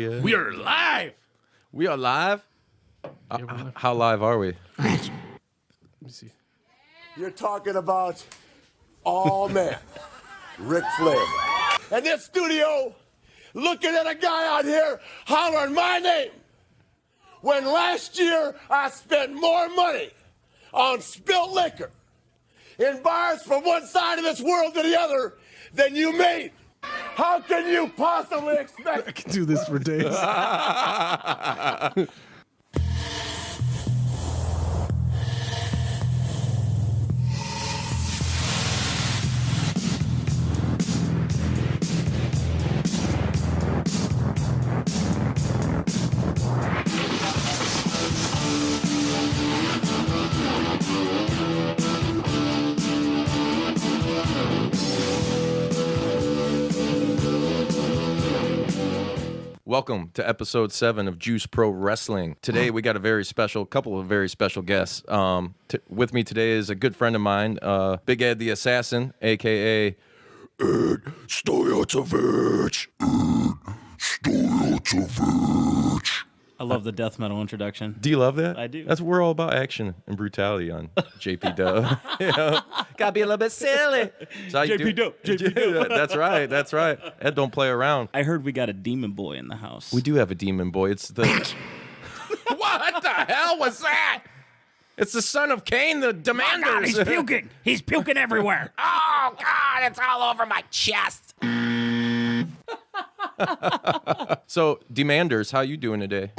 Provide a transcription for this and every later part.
studio. We are live. We are live? How live are we? Let me see. You're talking about all men, Ric Flair. And this studio looking at a guy out here hollering my name. When last year I spent more money on spilt liquor in bars from one side of this world to the other than you made. How can you possibly expect? I can do this for days. Welcome to episode 7 of Juice Pro Wrestling. Today we got a couple of very special guests. With me today is a good friend of mine, Big Ed the Assassin, aka Ed Stojancevich. I love the death metal introduction. Do you love that? I do. We're all about action and brutality on JPDUB. You know? Gotta be a little bit silly. JPDUB. That's right. Ed don't play around. I heard we got a demon boy in the house. We do have a demon boy. It's the What the hell was that? It's the son of Cain, the Demanders. God, he's puking. He's puking everywhere. Oh God, it's all over my chest. So, Demanders, how you doing today?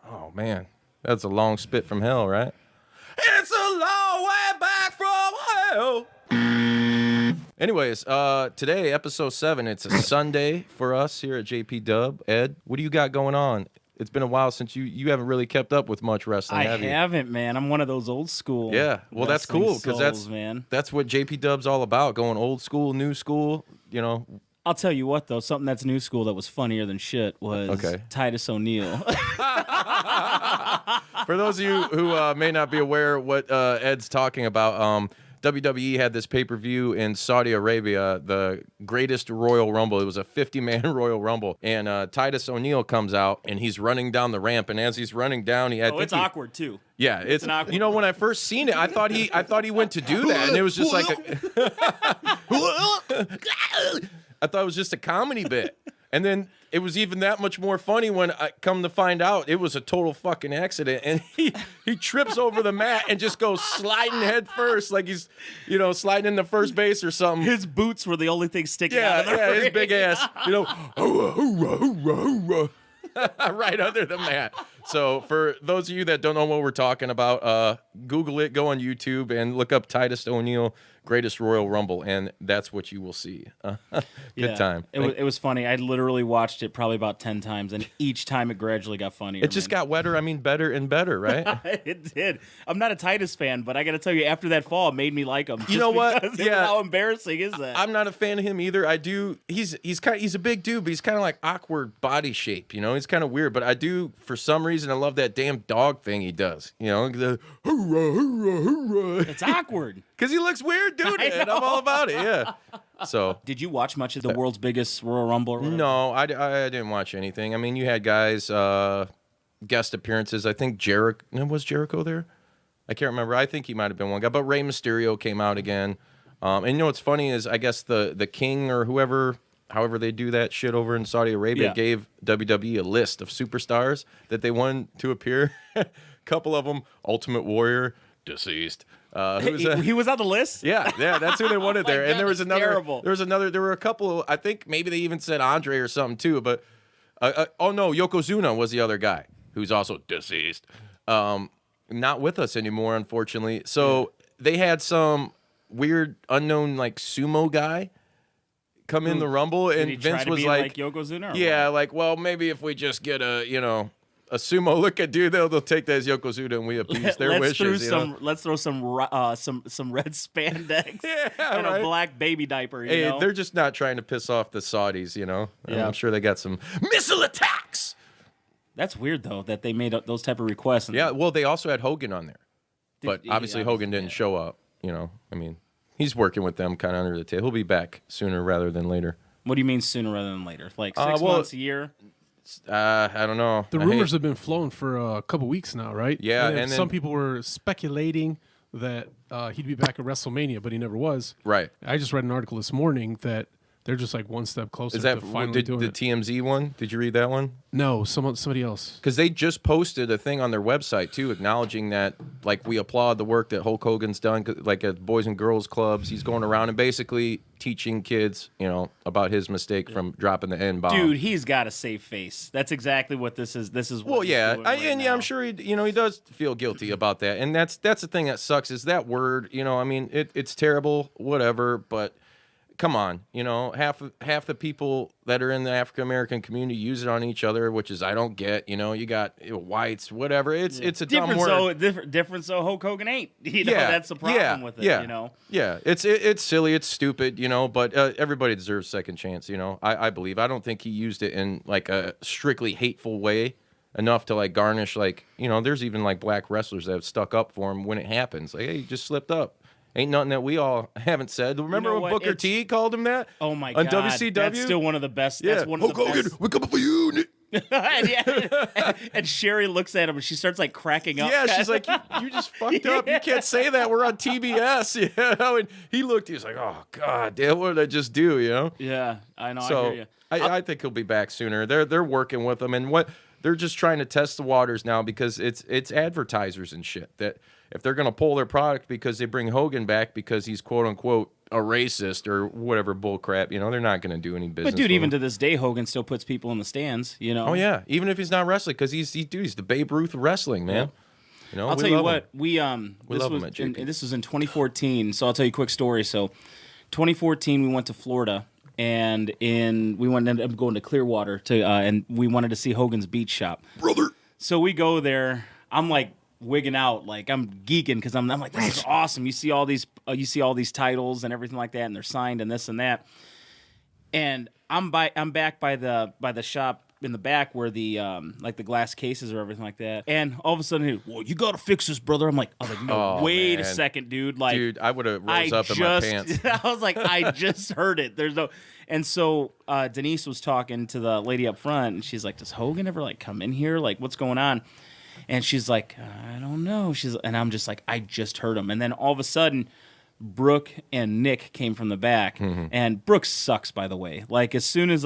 Oh man, that's a long spit from hell, right? It's a long way back from hell. Anyways, today, episode 7, it's a Sunday for us here at JPDUB. Ed, what do you got going on? It's been a while since you haven't really kept up with much wrestling, have you? I haven't, man. I'm one of those old school. Yeah, well, that's cool because that's what JPDUB's all about, going old school, new school, you know. I'll tell you what, though, something that's new school that was funnier than shit was Titus O'Neil. For those of you who may not be aware what Ed's talking about, WWE had this pay-per-view in Saudi Arabia, the greatest Royal Rumble. It was a 50-man Royal Rumble. And Titus O'Neil comes out, and he's running down the ramp. And as he's running down, it's awkward, too. Yeah, it's awkward. You know, when I first seen it, I thought he went to do that, and it was just like I thought it was just a comedy bit. And then it was even that much more funny when I come to find out it was a total fucking accident. And he trips over the mat and just goes sliding head first, like he's, sliding into first base or something. His boots were the only thing sticking out of the ring. His big ass, hoorah, hoorah, hoorah, hoorah. Right under the mat. So for those of you that don't know what we're talking about, Google it, go on YouTube and look up Titus O'Neil Greatest Royal Rumble, and that's what you will see. Good time. It was funny. I literally watched it probably about 10 times, and each time it gradually got funnier. It just got better and better, right? It did. I'm not a Titus fan, but I got to tell you, after that fall, it made me like him. You know what? Yeah. How embarrassing is that? I'm not a fan of him either. I do. He's a big dude, but he's kind of like awkward body shape. He's kind of weird. But I do, for some reason, I love that damn dog thing he does. The hoorah, hoorah, hoorah. It's awkward. Because he looks weird doing it, and I'm all about it, yeah. So, did you watch much of the world's biggest Royal Rumble? Or whatever? No, I didn't watch anything. I mean, you had guys, guest appearances. I think was Jericho there? I can't remember. I think he might have been one guy. But Rey Mysterio came out again. And what's funny is, I guess the king or however they do that shit over in Saudi Arabia, gave WWE a list of superstars that they wanted to appear. A couple of them, Ultimate Warrior, deceased. He was on the list? Yeah, that's who they wanted there. And there was terrible. There were a couple, I think maybe they even said Andre or something too, but Yokozuna was the other guy who's also deceased. Not with us anymore, unfortunately. So they had some weird unknown like sumo guy come in the Rumble, and Vince was like Yokozuna? Yeah, like, well, maybe if we just get a sumo look at dude, they'll take that as Yokozuna and we appease their wishes. Let's throw some red spandex and a black baby diaper. They're just not trying to piss off the Saudis. Yeah. I'm sure they got some missile attacks. That's weird though that they made those type of requests. Yeah, well, they also had Hogan on there, but obviously Hogan didn't show up. I mean, he's working with them kind of under the table. He'll be back sooner rather than later. What do you mean sooner rather than later? Like 6 months, a year? I don't know. The rumors have been flowing for a couple weeks now, right? Yeah, and and then- some people were speculating that he'd be back at WrestleMania, but he never was. Right. I just read an article this morning that they're just like one step closer Is that to finally doing the it. TMZ one? Did you read that one? No, somebody else. Because they just posted a thing on their website too, acknowledging that, like, we applaud the work that Hulk Hogan's done, like at Boys and Girls Clubs. He's going around and basically teaching kids, about his mistake from dropping the N-bomb. Dude, he's got a safe face. That's exactly what this is. This is what Well, he's yeah, doing right and now. I'm sure he does feel guilty about that, and that's the thing that sucks is that word. It's terrible, whatever, but. Come on, half the people that are in the African American community use it on each other, which is I don't get. You got whites, whatever. It's a dumb word. Different. So Hulk Hogan ain't. That's the problem with it. Yeah, it's silly, it's stupid. But everybody deserves a second chance. I believe. I don't think he used it in like a strictly hateful way enough to like garnish There's even like black wrestlers that have stuck up for him when it happens. Like, hey, you just slipped up. Ain't nothing that we all haven't said. Remember when Booker T called him that? Oh my on God, WCW? that's still one of the best. Yeah. That's one of Hulk the Hogan, best. we're coming for you. Nick. and Sherry looks at him and she starts like cracking up. Yeah, she's like, you just fucked up. You can't say that. We're on TBS. And he was like, oh God, damn, what did I just do? Yeah, I know. So I hear you. I think he'll be back sooner. They're working with him, and they're just trying to test the waters now because it's advertisers and shit that. If they're going to pull their product because they bring Hogan back because he's quote unquote a racist or whatever bull crap, they're not going to do any business. But dude, with even him. to this day, Hogan still puts people in the stands. Oh yeah, even if he's not wrestling, because he's the Babe Ruth of wrestling, man. I'll tell you what, we love him at JP. this was in 2014. So I'll tell you a quick story. So 2014, we went to Florida, and we ended up going to Clearwater and we wanted to see Hogan's Beach Shop, Brother. So we go there. I'm like wigging out, like I'm geeking because I'm like, this is awesome. You see all these titles and everything like that, and they're signed and this and that. And I'm back by the shop in the back where the like the glass cases or everything like that. And all of a sudden, well, you gotta fix this, brother. I'm like, no, wait a second, dude. Like, dude, I would have rose up in my pants. I was like, I just heard it. There's no. And so Denise was talking to the lady up front, and she's like, does Hogan ever like come in here? Like, what's going on? And she's like, I don't know. And I'm just like, I just heard him. And then all of a sudden, Brooke and Nick came from the back. Mm-hmm. And Brooke sucks, by the way. Like as soon as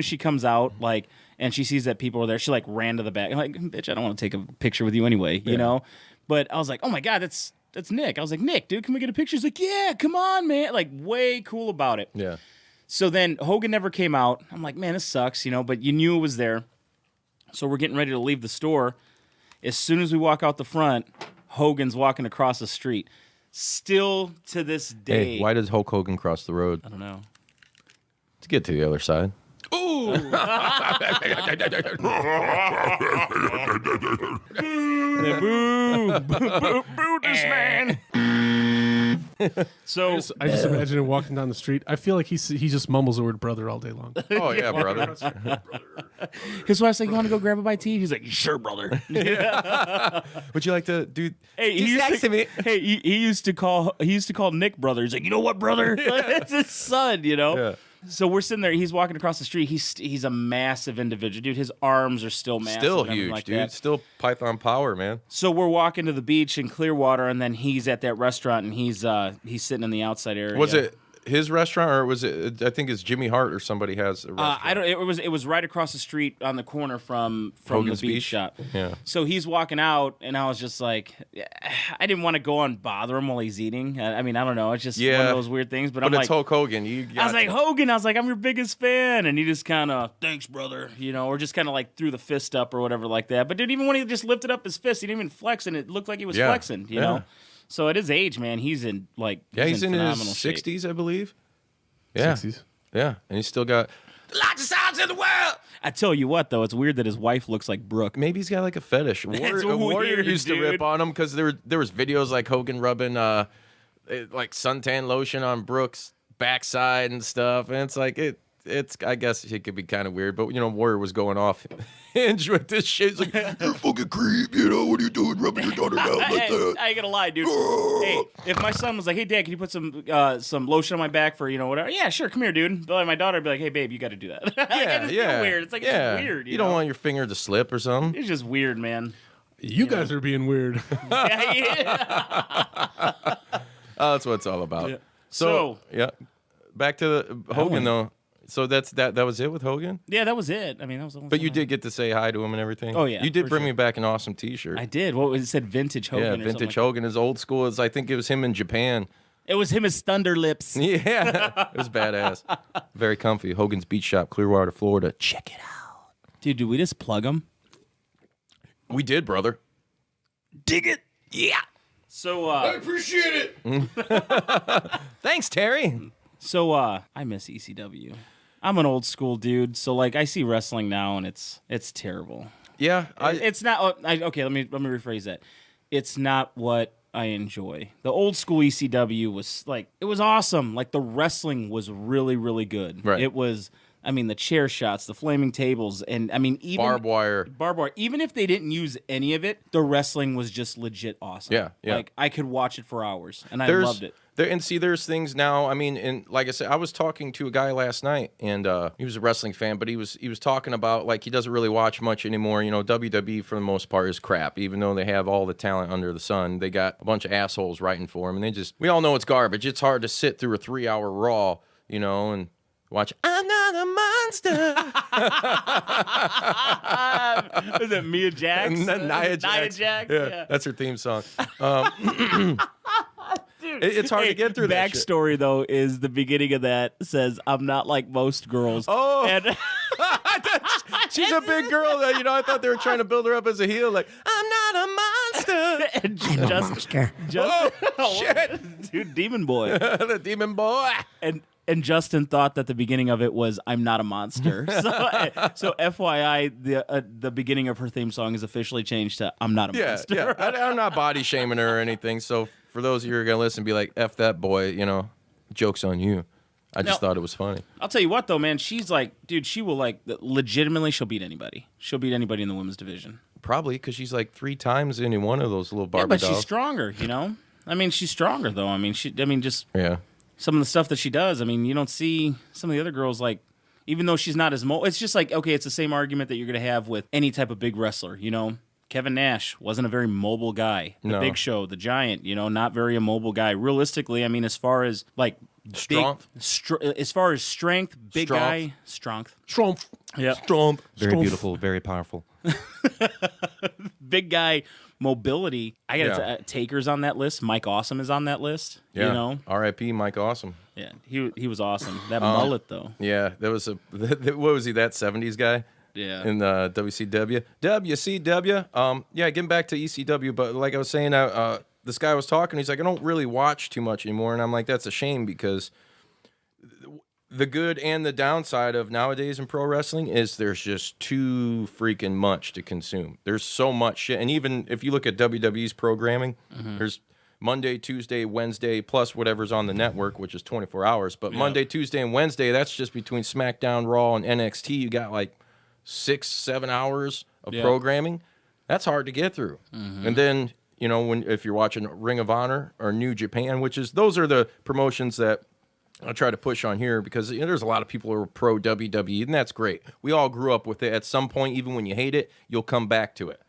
she comes out, like, and she sees that people are there, she like ran to the back. I'm like, bitch, I don't want to take a picture with you anyway, you know? But I was like, oh my God, that's Nick. I was like, Nick, dude, can we get a picture? He's like, yeah, come on, man. Like, way cool about it. Yeah. So then Hogan never came out. I'm like, man, this sucks, but you knew it was there. So we're getting ready to leave the store. As soon as we walk out the front, Hogan's walking across the street. Still to this day. Hey, why does Hulk Hogan cross the road? I don't know. To get to the other side. Ooh. Boo this man. So I just imagine him walking down the street. I feel like he just mumbles the word brother all day long. Oh yeah, brother. his wife's like, you want to go grab a bite to eat? He's like, sure, brother. Would you like to do? Hey, he used to call Nick brother. He's like, you know what, brother? It's his son, Yeah. So we're sitting there. He's walking across the street. He's a massive individual, dude. His arms are still massive, Still and everything huge, like dude. that. Still Python power, man. So we're walking to the beach in Clearwater, and then he's at that restaurant, and he's sitting in the outside area. Was it his restaurant, or was it? I think it's Jimmy Hart or somebody has a restaurant. I don't. It was right across the street on the corner from Hogan's the beach Beach? shop. Yeah. So he's walking out, and I was just like, I didn't want to go and bother him while he's eating. I mean, I don't know. It's just one of those weird things. But I'm it's like, Hulk Hogan. I was like, Hogan. I was like, I'm your biggest fan, and he just kind of, thanks, brother, or just kind of like threw the fist up or whatever like that. But dude, even when he just lifted up his fist, he didn't even flex, and it looked like he was flexing. You know. So at his age, man, he's in like he's in phenomenal his shape. 60s, I believe. Yeah. 60s. Yeah, and he's still got the largest sounds in the world. I tell you what, though, it's weird that his wife looks like Brooke. Maybe he's got like a fetish. Warrior weird, used to dude. rip on him because there was videos like Hogan rubbing like suntan lotion on Brooks' backside and stuff, and it's like it's I guess it could be kind of weird, but Warrior was going off hinge with this shit. He's like, you're a fucking creep, what are you doing, rubbing your daughter down like that? I ain't gonna lie, dude. Hey, if my son was like, "Hey, Dad, can you put some lotion on my back for whatever?" Yeah, sure, come here, dude. But my daughter would be like, "Hey, babe, you got to do that." Yeah. Weird. It's like it's just weird. You don't want your finger to slip or something. It's just weird, man. You guys are being weird. Oh, that's what it's all about. Yeah. So yeah, back to the Hogan though. So that was it with Hogan. Yeah, that was it. I mean, that was the only But you thing did get to say hi to him and everything. Oh, yeah, you did for bring sure. me back an awesome T-shirt. I did. What was it? Said vintage Hogan. Yeah, or vintage something Hogan is old school. I think it was him in Japan. It was him as Thunder Lips. Yeah, it was badass. Very comfy. Hogan's Beach Shop, Clearwater, Florida. Check it out. Dude, did we just plug him? We did, brother. Dig it. Yeah. So Appreciate it. Thanks, Terry. So I miss ECW. I'm an old school dude, so like I see wrestling now and it's terrible. Yeah, It's not okay, let me rephrase that. It's not what I enjoy. The old school ECW was like it was awesome. Like the wrestling was really really good. Right. It was the chair shots, the flaming tables, and even barbed wire. Even if they didn't use any of it, the wrestling was just legit awesome. Yeah. Like I could watch it for hours, and I loved it. There's things now. I mean, and like I said, I was talking to a guy last night, and he was a wrestling fan, but he was talking about like he doesn't really watch much anymore. WWE for the most part is crap. Even though they have all the talent under the sun, they got a bunch of assholes writing for them, and we all know it's garbage. It's hard to sit through a 3-hour Raw, and watch I'm Not a Monster. Is it Mia Jax? Nia Jax. Yeah, that's her theme song. Dude, it's hard to get through that shit. Backstory, though, is the beginning of that says, I'm not like most girls. Oh. And She's a big girl that, I thought they were trying to build her up as a heel. Like, I'm not a monster. and Justin, Oh, shit. dude, Demon Boy. The demon boy. And Justin thought that the beginning of it was "I'm not a monster." So FYI, the beginning of her theme song is officially changed to "I'm not a monster." Yeah. I'm not body shaming her or anything. So for those of you who are going to listen, be like, F that boy, joke's on you. I just thought it was funny. I'll tell you what, though, man. She's like, dude, she will legitimately, she'll beat anybody. She'll beat anybody in the women's division. Probably because she's like 3 times in one of those little Barbie Yeah, but dolls. she's stronger, I mean, she's stronger, though. Just Yeah. some of the stuff that she does. You don't see some of the other girls, like, even though she's not as it's just like, okay, it's the same argument that you're going to have with any type of big wrestler, Kevin Nash wasn't a very mobile guy. The Big Show, the Giant, not very a mobile guy. Realistically, as far as, like, Strength. as far as strength, big Strength. guy, strength. Strumpf. Yeah. Strump. Very beautiful, very powerful. Big guy mobility. I got Taker's on that list. Mike Awesome is on that list. Yeah. R.I.P. Mike Awesome. Yeah, he was awesome. That mullet though. Yeah, there was what was he, that 70s guy? Yeah. In the WCW. WCW. Yeah, getting back to ECW, but like I was saying, this guy was talking, he's like, I don't really watch too much anymore, and I'm like, that's a shame because the good and the downside of nowadays in pro wrestling is there's just too freaking much to consume. There's so much shit, and even if you look at WWE's programming, there's Monday, Tuesday, Wednesday, plus whatever's on the network, which is 24 hours, but Monday, Tuesday, and Wednesday, that's just between SmackDown, Raw, and NXT. You got like 6-7 hours of programming. That's hard to get through. And then, if you're watching Ring of Honor or New Japan, those are the promotions that I try to push on here because there's a lot of people who are pro WWE, and that's great. We all grew up with it. At some point, even when you hate it, you'll come back to it.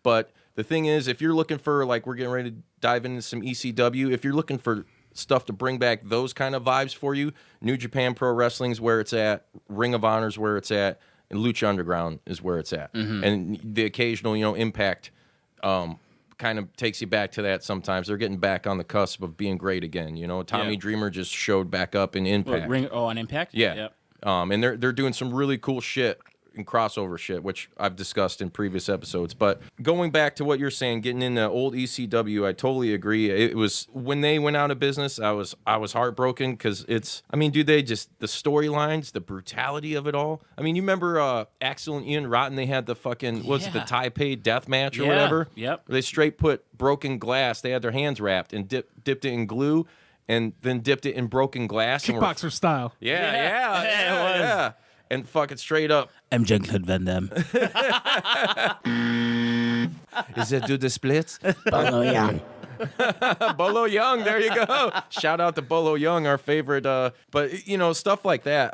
But the thing is, if you're looking for, like, we're getting ready to dive into some ECW, if you're looking for stuff to bring back those kind of vibes for you, New Japan Pro Wrestling's where it's at, Ring of Honor's where it's at, and Lucha Underground is where it's at. And the occasional, Impact kind of takes you back to that sometimes. They're getting back on the cusp of being great again. Tommy Dreamer just showed back up in Impact. On Impact? Yeah. Yep. And they're doing some really cool shit and crossover shit, which I've discussed in previous episodes. But going back to what you're saying, getting into old ECW, I totally agree. It was when they went out of business, I was heartbroken because dude, they just the storylines, the brutality of it all. You remember Axel and Ian Rotten? They had the fucking the Taipei death match or whatever. Yep. Where they straight put broken glass. They had their hands wrapped and dipped it in glue. and then dipped it in broken glass. And Kickboxer style. Yeah. And fucking straight up. I'm Jean-Claude Van Damme. Is that do the splits? Yeah. Bolo Young, there you go. Shout out to Bolo Young, our favorite. But you know, stuff like that.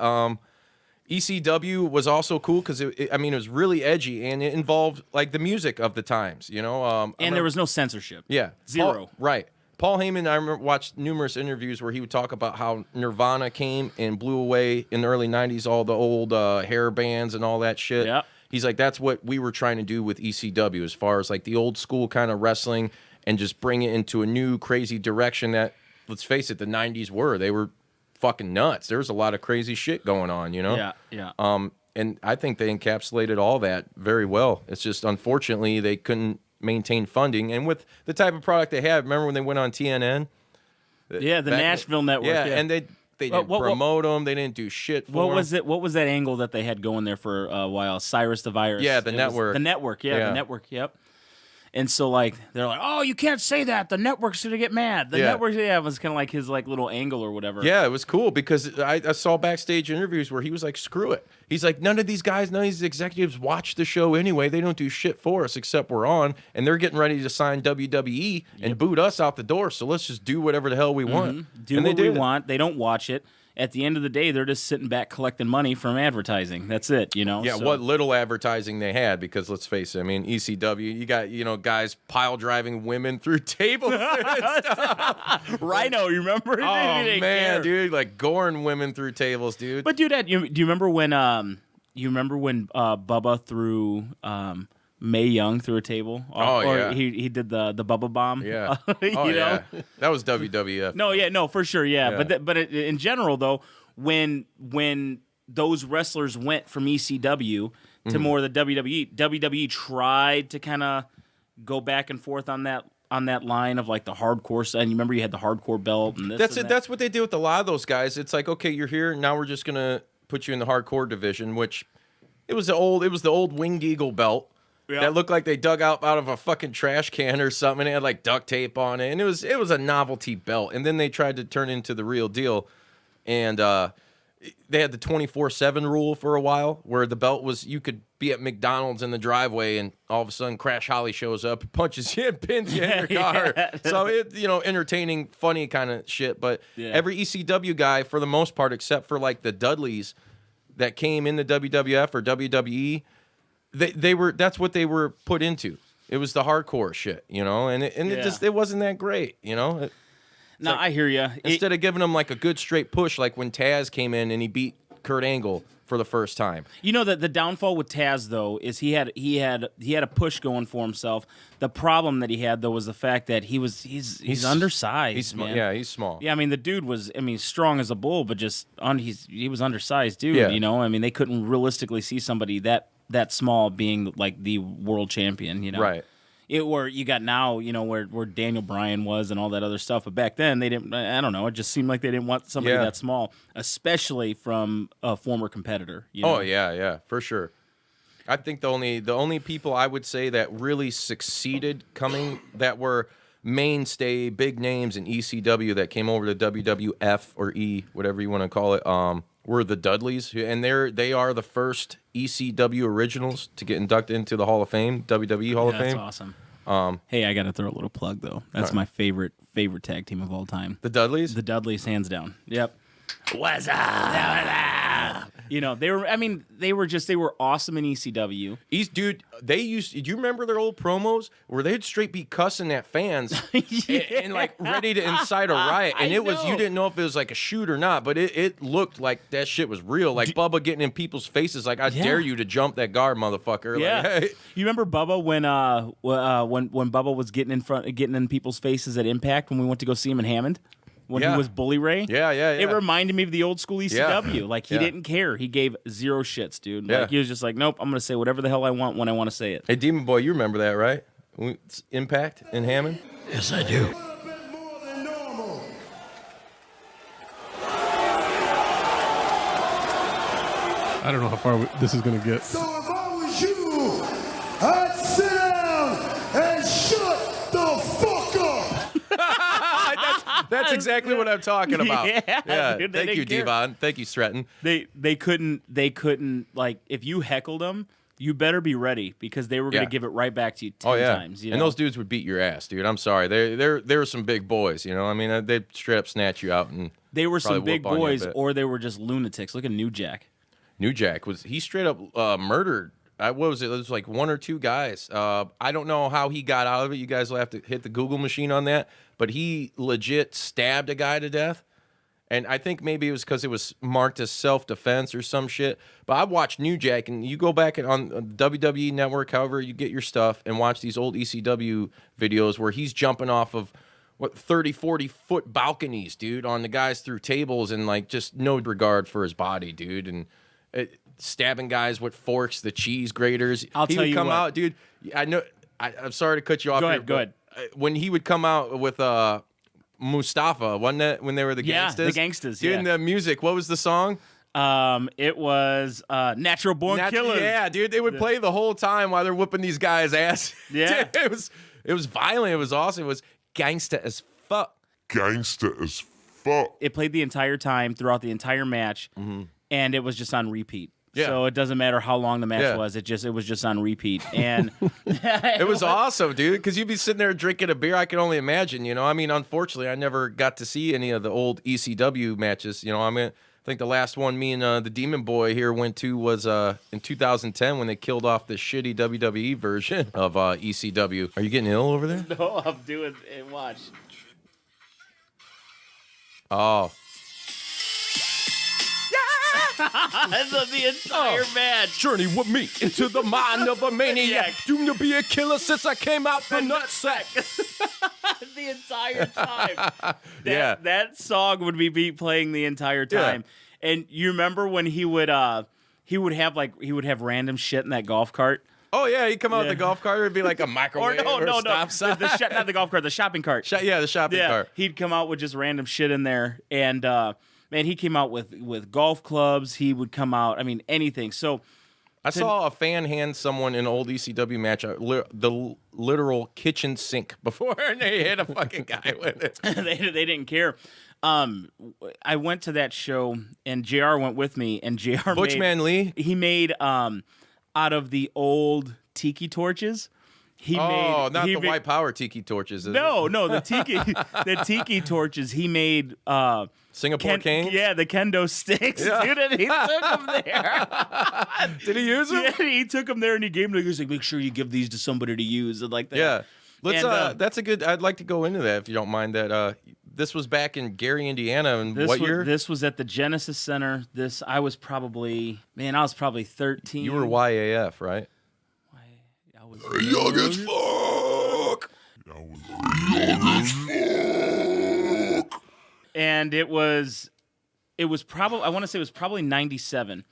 ECW was also cool because it was really edgy and it involved like the music of the times. You know, And there was no censorship. yeah, Zero. Right. Paul Heyman, I remember watched numerous interviews where he would talk about how Nirvana came and blew away in the early 90s all the old hair bands and all that shit. Yep. He's like, that's what we were trying to do with ECW as far as like the old school kind of wrestling and just bring it into a new crazy direction that, let's face it, the 90s were. They were fucking nuts. There was a lot of crazy shit going on, you know? Yeah. And I think they encapsulated all that very well. It's just, unfortunately, they couldn't maintain funding. And with the type of product they had, remember when they went on TNN? Yeah, the Nashville network. Yeah, and they didn't promote them. They didn't do shit for What them. was it? What was that angle that they had going there for a while? Cyrus the Virus. Yeah, the network. The network. Yeah, Yeah. the network. Yep. And so like they're like, oh, you can't say that. The network's gonna get mad. The network, it was kind of like his like little angle or whatever. Yeah, it was cool because I saw backstage interviews where he was like, screw it. He's like, none of these executives watch the show anyway. They don't do shit for us except we're on. And they're getting ready to sign WWE and boot us out the door. So let's just do whatever the hell we want. Do and what they we did. want. They don't watch it. At the end of the day, they're just sitting back collecting money from advertising. That's it, you know? Yeah, So- what little advertising they had, because let's face it, I mean, ECW, you got, guys pile driving women through tables. Rhino, you remember? Oh, They didn't man, care. dude, like goring women through tables, dude. But dude, do you remember when Bubba threw Mae Young through a table? Oh, or yeah. he did the Bubba bomb. Yeah. You Oh, know? yeah. That was WWF. No, for sure, yeah. Yeah. But in general though, when those wrestlers went from ECW to more the WWE tried to kind of go back and forth on that line of like the hardcore side. And you remember you had the hardcore belt and this. That's and it. That's what they did with a lot of those guys. It's like, okay, you're here. Now we're just going to put you in the hardcore division, which it was the old Winged Eagle belt. Yeah. That looked like they dug out of a fucking trash can or something. And it had like duct tape on it, and it was a novelty belt. And then they tried to turn it into the real deal, and they had the 24/7 rule for a while, where the belt was you could be at McDonald's in the driveway, and all of a sudden Crash Holly shows up, punches you, and pins you in your car. So it entertaining, funny kind of shit. But every ECW guy, for the most part, except for like the Dudleys that came in the WWF or WWE. That's what they were put into. It was the hardcore shit, and it wasn't that great, No, like, I hear you. Instead of giving them like a good straight push, like when Taz came in and he beat Kurt Angle for the first time. You know that the downfall with Taz though is he had a push going for himself. The problem that he had though was the fact that he's undersized. He's small. man. Yeah, he's small. Yeah, I mean the dude was strong as a bull, but just he was undersized dude. Yeah. I mean they couldn't realistically see somebody that small being like the world champion. Right. Where you got now, where Daniel Bryan was and all that other stuff. But back then, they didn't. I don't know. It just seemed like they didn't want somebody that small, especially from a former competitor. Oh yeah, for sure. I think the only people I would say that really succeeded coming that were mainstay big names in ECW that came over to WWF or E, whatever you want to call it, were the Dudleys, and they are the first ECW originals to get inducted into the Hall of Fame, WWE Hall of Fame. That's awesome. Hey, I got to throw a little plug though. That's my favorite tag team of all time. The Dudleys? The Dudleys, hands down. Yep. What's up? They were awesome in ECW. Dude, do you remember their old promos where they'd straight be cussing at fans and like ready to incite a riot? And you didn't know if it was like a shoot or not, but it looked like that shit was real. Like Bubba getting in people's faces, like, I dare you to jump that guard, motherfucker. Yeah. Like, hey. You remember Bubba when Bubba was getting in people's faces at Impact when we went to go see him in Hammond? When he was Bully Ray? Yeah. It reminded me of the old school ECW. Yeah. Like, he didn't care. He gave zero shits, dude. Yeah. Like, he was just like, nope, I'm going to say whatever the hell I want when I want to say it. Hey, Demon Boy, you remember that, right? Impact in Hammond? Yes, I do. I don't know how far this is going to get. So if I was you, I'd sit down and shut the fuck up. That's That's exactly what I'm talking about. Yeah, dude, they thank you, didn't care. Devon. Thank you, Sreten. They couldn't like if you heckled them, you better be ready because they were going to Yeah. give it right back to you 10 times. You know? And those dudes would beat your ass, dude. I'm sorry. They were some big boys, you know. I mean, they'd straight up snatch you out and they were some probably big whoop on you a boys, bit. or they were just lunatics. Look at New Jack. New Jack he straight up murdered. What was it? It was like one or two guys. I don't know how he got out of it. You guys will have to hit the Google machine on that. But he legit stabbed a guy to death. And I think maybe it was because it was marked as self-defense or some shit. But I watched New Jack, and you go back on WWE Network, however you get your stuff, and watch these old ECW videos where he's jumping off of, 30, 40-foot balconies, dude, on the guys through tables and, like, just no regard for his body, dude. And stabbing guys with forks, the cheese graters. I'll he tell would you come what. out, dude. I know. I'm sorry to cut you off. Go here, ahead, go but, when he would come out with Mustafa, wasn't that when they were the Yeah, Gangstas? the Gangstas, Dude, yeah. and the music, what was the song? It was Natural Born Killers. Yeah, dude, they would play the whole time while they're whooping these guys' ass. Yeah. Dude, it was violent. It was awesome. It was gangsta as fuck. Gangster as fuck. It played the entire time throughout the entire match, and it was just on repeat. Yeah. So it doesn't matter how long the match Yeah. was. It was just on repeat, and It was awesome, dude, because you'd be sitting there drinking a beer. I can only imagine, you know. I mean, unfortunately, I never got to see any of the old ECW matches. You know, I mean, I think the last one me and the Demon Boy here went to was in 2010 when they killed off the shitty WWE version of ECW. Are you getting ill over there? No, I'm doing it. Watch. Oh. the entire match. Journey with me into the mind of a maniac, doomed to be a killer since I came out the nutsack. The entire time. Yeah. That song would be playing the entire time. And you remember when he would have random shit in that golf cart? Oh yeah, he'd come out with Yeah. the golf cart. It'd be like a Or microwave or a stop sign. Not the golf cart, the shopping cart. Yeah, the shopping cart. He'd come out with just random shit in there, and man, he came out with golf clubs. He would come out, I mean, anything. So I saw a fan hand someone in an old ECW match the literal kitchen sink before, and they hit a fucking guy with it. they didn't care. I went to that show, and JR went with me, and JR Butchman Lee. He made out of the old tiki torches. Not the white power tiki torches. Is No, it? the tiki torches. He made Singapore King. Yeah, the kendo sticks, Yeah. dude. And he took them there. Did he use them? Yeah, he took them there and he gave them. He was like, "Make sure you give these to somebody to use," and like that. Yeah. Let's. And, That's a good. I'd like to go into that if you don't mind. That. This was back in Gary, Indiana, and what year? This was at the Genesis Center. I was probably 13. You were YAF, right? I was Young as fuck. and it was probably, I want to say it was probably 97,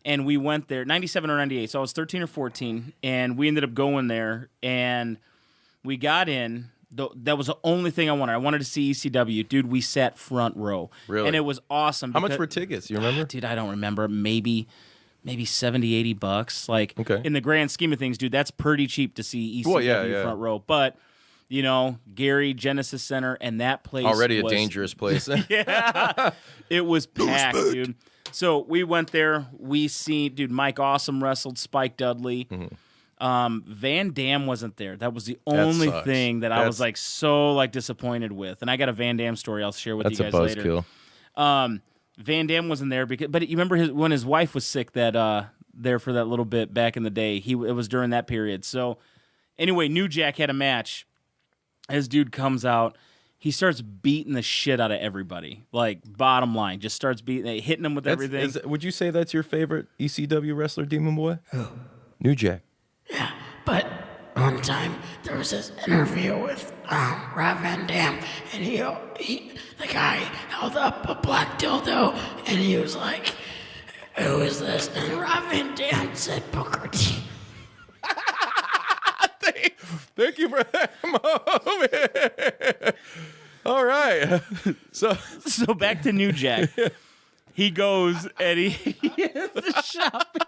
and we went there 97 or 98. So I was 13 or 14, and we ended up going there, and we got in. That was the only thing I wanted. I wanted to see ECW, dude. We sat front row, Really? and it was awesome. How much because- were tickets? You remember? Dude, I don't remember. Maybe $70, $80. Like, Okay. in the grand scheme of things, dude, that's pretty cheap to see ECW Well, yeah. front row. But, you know, Gary, Genesis Center, and that place Already a was- dangerous place. Yeah. It was packed, dude. So we went there. We seen, dude, Mike Awesome wrestled, Spike Dudley. Van Dam wasn't there. That was the only sucks. thing that I was like so disappointed with. And I got a Van Dam story I'll share with That's you a guys later. buzzkill. Van Dam wasn't there but you remember when his wife was sick that there for that little bit back in the day. It was during that period. So anyway, New Jack had a match. His dude comes out. He starts beating the shit out of everybody. Like, bottom line, just starts hitting them with everything. Would you say that's your favorite ECW wrestler, Demon Boy? New Jack. But one time there was this interview with Rob Van Dam, and the guy held up a black dildo, and he was like, "Who is this?" And Rob Van Dam said, "Booker T." Thank you for that moment. All right. So back to New Jack. He goes and he is the shopping.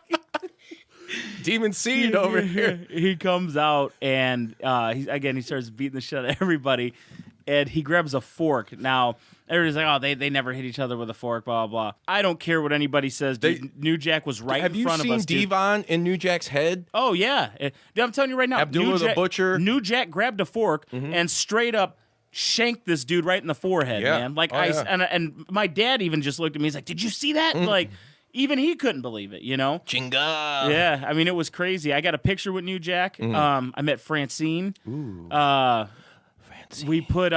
Demon Seed over here. He comes out and he starts beating the shit out of everybody. and he grabs a fork. Now, everybody's like, oh, they never hit each other with a fork, blah, blah, blah. I don't care what anybody says. Dude, New Jack was right in front of us. Have you seen Devon in New Jack's head? Oh, yeah. I'm telling you right now. Abdullah the Butcher. New Jack grabbed a fork and straight up shanked this dude right in the forehead, Yeah. man. Like, Oh, yeah. and my dad even just looked at me. He's like, did you see that? Like, even he couldn't believe it, you know? Chinga. Yeah, I mean, it was crazy. I got a picture with New Jack. I met Francine. Ooh. Francine. We put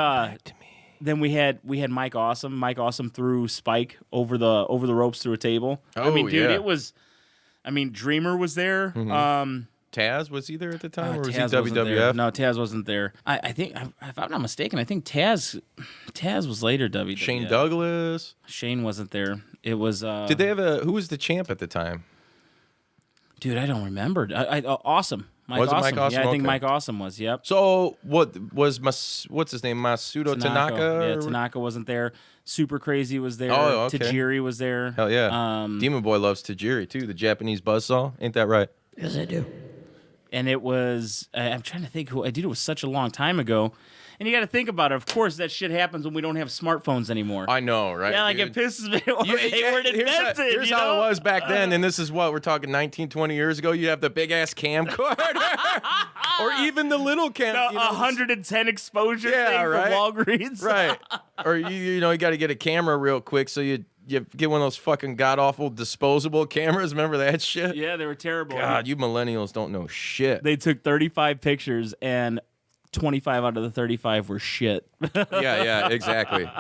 then we had Mike Awesome. Mike Awesome threw Spike over the ropes through a table. I mean, dude, yeah. it was. I mean, Dreamer was there. Taz, was he there at the time, or was Taz he wasn't there. WWF? No, Taz wasn't there. I think, if I'm not mistaken, I think Taz was later WWF. Shane Douglas. Shane wasn't there. It was. Did they have who was the champ at the time? Dude, I don't remember. Awesome. Mike Was it Awesome. Mike Awesome? Yeah, I think Okay. Mike Awesome was. Yep. So what was what's his name? Masudo Tanaka? Yeah, Tanaka wasn't there. Super Crazy was there. Oh, okay. Tajiri was there. Hell yeah. Demon Boy loves Tajiri too, the Japanese buzzsaw. Ain't that right? Yes, I do. And it was, I'm trying to think who I did. It was such a long time ago. And you got to think about it. Of course, that shit happens when we don't have smartphones anymore. I know, right? Yeah, like dude? it pisses me off. They weren't invented. Here's you how know? it was back then, and this is what we're talking 19, 20 years ago. You have the big ass camcorder, or even the little cam. The you know, 110 exposure Yeah, thing right. from Walgreens. right? Or you know you got to get a camera real quick, so you get one of those fucking god awful disposable cameras. Remember that shit? Yeah, they were terrible. God, you millennials don't know shit. They took 35 pictures and 25 out of the 35 were shit. yeah, exactly.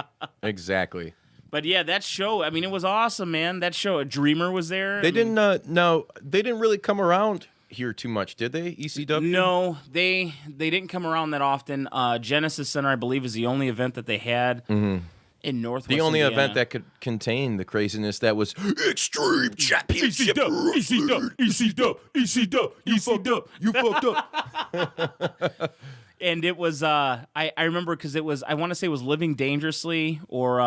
But yeah, that show, I mean, it was awesome, man. That show, Dreamer was there. They didn't they didn't really come around here too much, did they? ECW? No, they didn't come around that often. Genesis Center, I believe, is the only event that they had in Northwest The only Indiana. event that could contain the craziness that was extreme championship. ECW, you fucked up. You fucked up. And it was, I remember because it was, I want to say it was Living Dangerously or,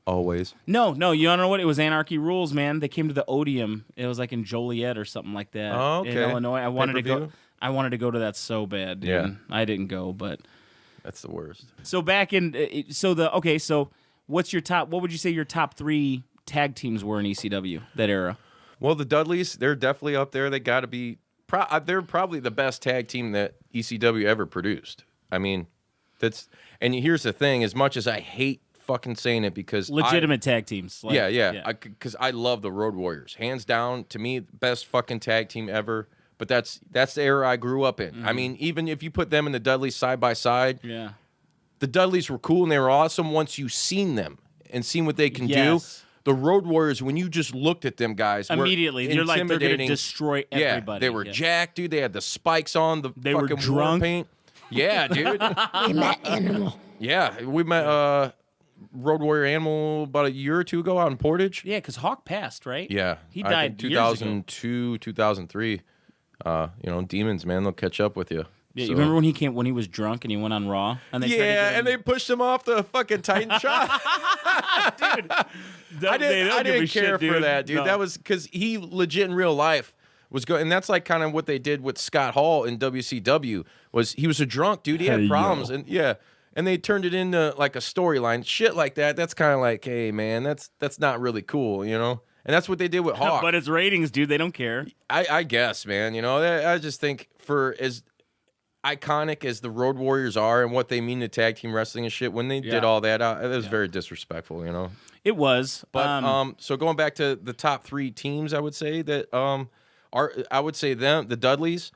Always. no, you don't know what? It was Anarchy Rules, man. They came to the Odeum. It was like in Joliet or something like that. Oh, okay. In Illinois. I wanted to go. Pay-per-view? I wanted to go to that so bad, dude. Yeah. I didn't go, but. That's the worst. So back in, so what's your top, what would you say your top 3 tag teams were in ECW, that era? Well, the Dudleys, they're definitely up there. They got to be. They're probably the best tag team that ECW ever produced. I mean, and here's the thing: as much as I hate fucking saying it, because Legitimate tag teams. Like, because I love the Road Warriors, hands down. To me, best fucking tag team ever. But that's the era I grew up in. I mean, even if you put them and the Dudleys side by side, Yeah. the Dudleys were cool and they were awesome once you seen them and seen what they can Yes. do. The Road Warriors, when you just looked at them guys, were Immediately, you're like, they're going to intimidating. destroy Yeah, everybody. they were jacked, dude. They had the spikes on, the They were fucking drunk. war paint. Yeah, dude. We met Animal. Yeah, we met Road Warrior Animal about a year or two ago out in Portage. Yeah, because Hawk passed, right? Yeah, He I died think years ago. 2002, 2003. Demons, man, they'll catch up with you. Yeah, So- you remember when he was drunk and he went on Raw? And they tried to Yeah, get him- and they pushed him off the fucking Titan shot. I didn't care for that, dude. No. That was because he legit in real life was going, and that's like kind of what they did with Scott Hall in WCW. Was he was a drunk dude? He had Hey, problems, yo. and yeah, and they turned it into like a storyline, shit like that. That's kind of like, hey man, that's not really cool, you know. And that's what they did with Hawk. But it's ratings, dude. They don't care. I guess, man. You know, I just think for as iconic as the Road Warriors are and what they mean to tag team wrestling and shit, when they did Yeah. all that, it was very disrespectful, you know. It was. But so going back to the top 3 teams, I would say that I would say the Dudleys,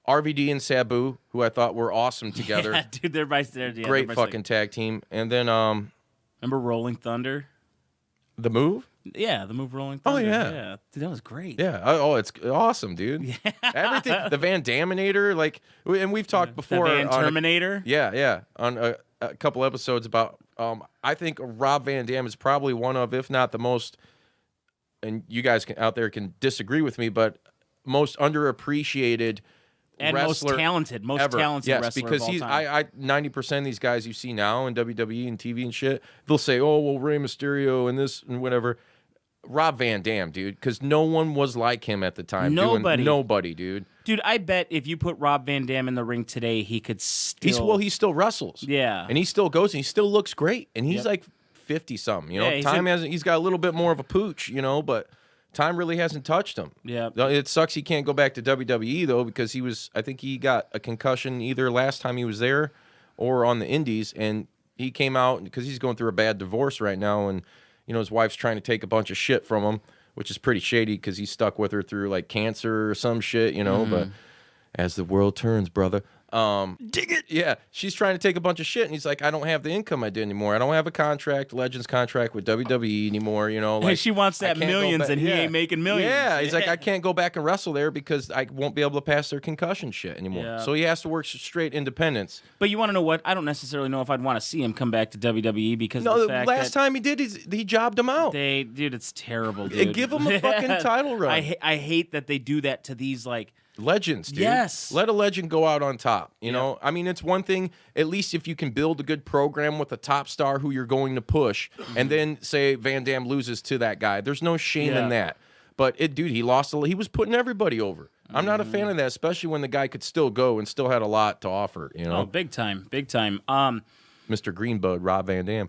RVD and Sabu, who I thought were awesome together. Yeah, dude, they're by there. Yeah, Great they're by fucking tag team. And then Remember Rolling Thunder? The Move. Yeah, the move Rolling Oh, Thunder. yeah. Dude, that was great. Yeah. Oh, it's awesome, dude. Everything. The Van Daminator, like, and we've talked The before. Van on Terminator. Yeah, on a couple episodes about. I think Rob Van Dam is probably one of, if not the most, and you guys out there can disagree with me, but most underappreciated And wrestler most talented ever. Yes, wrestler because of all he's time. 90% of these guys you see now in WWE and TV and shit, they'll say, "Oh, well, Rey Mysterio and this and whatever." Rob Van Dam, dude, because no one was like him at the time. Nobody. Nobody, dude. Dude, I bet if you put Rob Van Dam in the ring today, he could still. He still wrestles. Yeah. And he still goes and he still looks great. And he's Yep. like 50 something. You know, Yeah, he's got a little bit more of a pooch, you know, but time really hasn't touched him. Yeah. It sucks he can't go back to WWE though, because I think he got a concussion either last time he was there or on the Indies, and he came out because he's going through a bad divorce right now, and you know his wife's trying to take a bunch of shit from him, which is pretty shady because he's stuck with her through like cancer or some shit, you know. But as the world turns, brother. Dig it. Yeah, she's trying to take a bunch of shit, and he's like, I don't have the income I did anymore. I don't have a contract, Legends contract with WWE anymore. You know, Hey, like she wants I that can't go millions, back- and he yeah. ain't making millions. Yeah, he's like, I can't go back and wrestle there because I won't be able to pass their concussion shit anymore. Yeah. So he has to work straight independence. But you want to know what? I don't necessarily know if I'd want to see him come back to WWE because of No, the the fact last that time he did, he jobbed him out. dude, it's terrible, dude. Give him a fucking title run. I hate that they do that to these like. Legends, dude. Yes. Let a legend go out on top. You know, I mean, it's one thing, at least if you can build a good program with a top star who you're going to push, and then say Van Dam loses to that guy. There's no shame in that. But dude, he lost. He was putting everybody over. I'm not a fan of that, especially when the guy could still go and still had a lot to offer. You know, Oh, big time, big time. Mr. Greenbud, Rob Van Dam.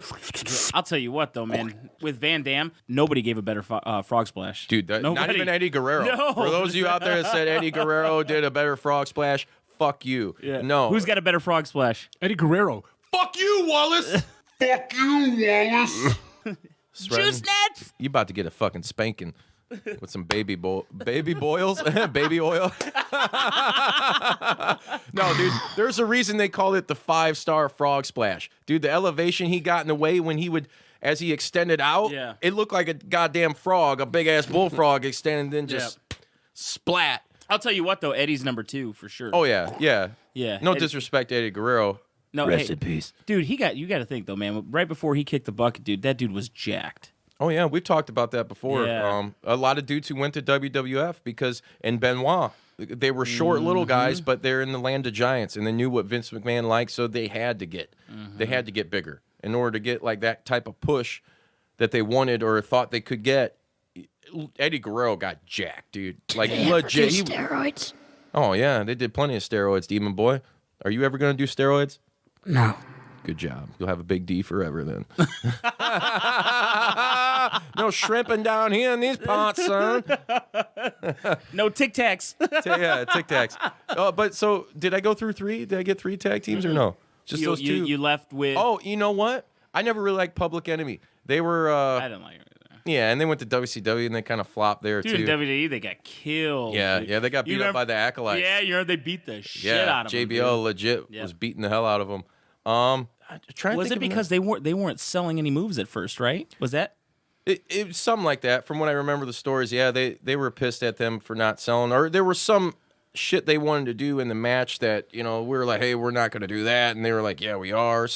I'll tell you what though, man. With Van Dam, nobody gave a better frog splash. Dude, not Nobody. even Eddie Guerrero. No. For those of you out there that said Eddie Guerrero did a better frog splash, fuck you. Yeah. No. Who's got a better frog splash? Eddie Guerrero. Fuck you, Wallace. Fuck you, Wallace. Sreten, nuts. you about to get a fucking spanking with some baby boils, baby oil. No, dude, there's a reason they called it the 5-star frog splash. Dude, the elevation he got in the way when he would, as he extended out, Yeah. it looked like a goddamn frog, a big ass bullfrog extended and then just splat. I'll tell you what though, Eddie's number 2 for sure. Oh yeah, yeah. Yeah. No Eddie- disrespect to Eddie Guerrero. No, Rest hey, in peace. dude. You got to think though, man. Right before he kicked the bucket, dude, that dude was jacked. Oh yeah, we've talked about that before. Yeah. A lot of dudes who went to WWF because and Benoit, they were short little guys, but they're in the land of giants, and they knew what Vince McMahon liked, so they had to get bigger in order to get like that type of push that they wanted or thought they could get. Eddie Guerrero got jacked, dude. Like They ever legit. do steroids? Oh yeah, they did plenty of steroids, Demon Boy. Are you ever gonna do steroids? No. Good job. You'll have a big D forever then. No shrimping down here in these parts, son. No Tic Tacs. Yeah, Tic Tacs. But so, did I go through 3? Did I get 3 tag teams or no? Just those 2? You left with. Oh, you know what? I never really liked Public Enemy. They were, I didn't like it. yeah, and they went to WCW and they kind of flopped there Dude, in too. WWE, they got killed. Yeah, dude. yeah, they got You beat up remember- by the Acolytes. Yeah, you heard they beat the shit yeah, out of them. JBL legit Yeah. was beating the hell out of them. I'm trying to Was think it of because they weren't selling any moves at first, right? Was that? It was something like that. From what I remember the stories, yeah, they were pissed at them for not selling, or there was some shit they wanted to do in the match that, you know, we were like, hey, we're not going to do that, and they were like, yeah, we are. I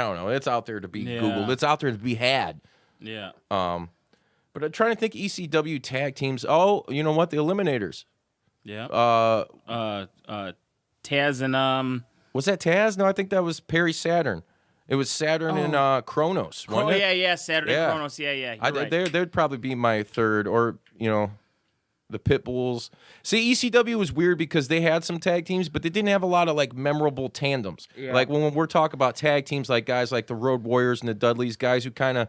don't know. It's out there to be Yeah. Googled. It's out there to be had. Yeah. But I'm trying to think ECW tag teams. Oh, you know what? The Eliminators. Yeah. Uh, Taz and was that Taz? No, I think that was Perry Saturn. It was Saturn and Kronos. Oh wasn't it? yeah, Saturday Yeah. Kronos. Yeah. You're right. They'd probably be my third, or you know, the Pitbulls. See, ECW was weird because they had some tag teams, but they didn't have a lot of like memorable tandems. Yeah. Like when we're talking about tag teams, like guys like the Road Warriors and the Dudleys, guys who kind of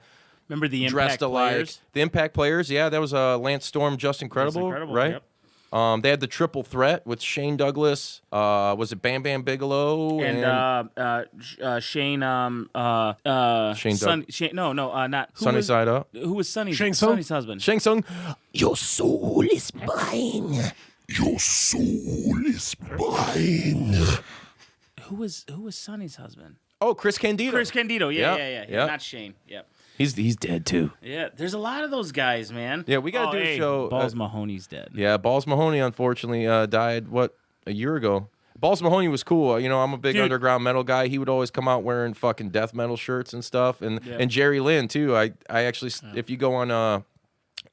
Remember the dressed Impact alike. players? The Impact players, yeah, that was Lance Storm, Just Incredible, Incredible, right? yep. They had the Triple Threat with Shane Douglas. Was it Bam Bam Bigelow And Shane Shane Sun, Shane no not who Sunny was, Side Up? Who was Sunny's Shang Tsung? Sunny's husband? Shang Tsung. Your soul is mine. Your soul is mine. Who was Sunny's husband? Oh, Chris Candido. Chris Candido. Yeah, Yep, yeah. yep. Not Shane. Yep. He's dead too. Yeah, there's a lot of those guys, man. Yeah, we gotta do a show, Balls Mahoney's dead. Yeah, Balls Mahoney unfortunately died a year ago. Balls Mahoney was cool. You know, I'm a big Dude. underground metal guy. He would always come out wearing fucking death metal shirts and stuff. And Jerry Lynn too. I actually, if you go on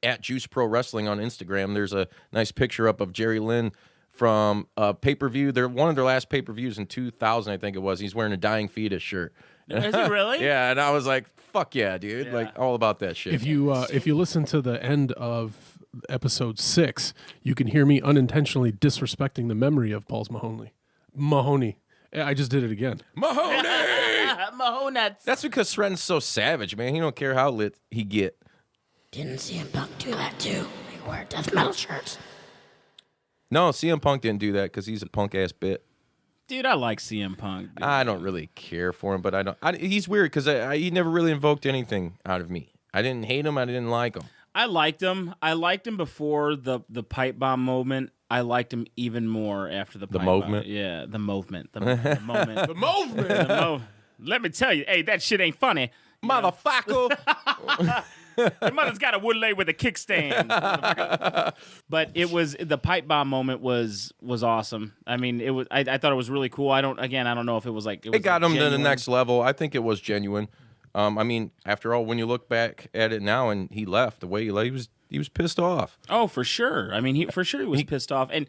at Juice Pro Wrestling on Instagram, there's a nice picture up of Jerry Lynn from a pay-per-view. They're one of their last pay-per-views in 2000, I think it was. He's wearing a Dying Fetus shirt. Is it really? Yeah, and I was like, fuck yeah, dude. Yeah. Like, all about that shit. If you listen to the end of episode 6, you can hear me unintentionally disrespecting the memory of Paul's Mahoney. I just did it again. Mahoney! Mahonuts. That's because Sreten's so savage, man. He don't care how lit he get. Didn't CM Punk do that too? They wear death metal shirts. No, CM Punk didn't do that because he's a punk-ass bit. Dude, I like CM Punk. Dude. I don't really care for him, but he's weird because he never really invoked anything out of me. I didn't hate him. I didn't like him. I liked him. I liked him before the pipe bomb moment. I liked him even more after the pipe movement? bomb. Yeah, the movement. The moment. The movement. Let me tell you, hey, that shit ain't funny. Motherfucker! Your mother's got a wood leg with a kickstand. But it was the pipe bomb moment was awesome. I mean, it was. I thought it was really cool. I don't know if it was like It got him to the genuine. next level. I think it was genuine. I mean, after all, when you look back at it now, and he left the way he left, he was pissed off. Oh, for sure. I mean, he was pissed off. And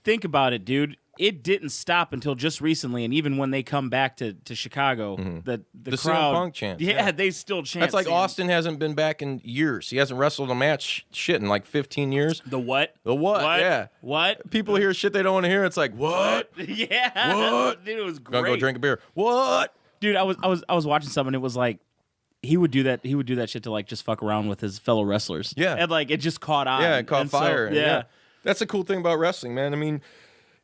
think about it, dude. It didn't stop until just recently, and even when they come back to Chicago, the The crowd, CM Punk chant. yeah, they still chant. That's like CM. Austin hasn't been back in years. He hasn't wrestled a match in like 15 years. The what? The what? Yeah. What? People hear shit they don't want to hear. It's like, what? Yeah. What? Dude, it was great. Gonna go drink a beer. What? Dude, I was watching something. It was like he would do that. He would do that shit to like just fuck around with his fellow wrestlers. Yeah. And like it just caught on. Yeah, it caught And so, fire. yeah. That's the cool thing about wrestling, man. I mean,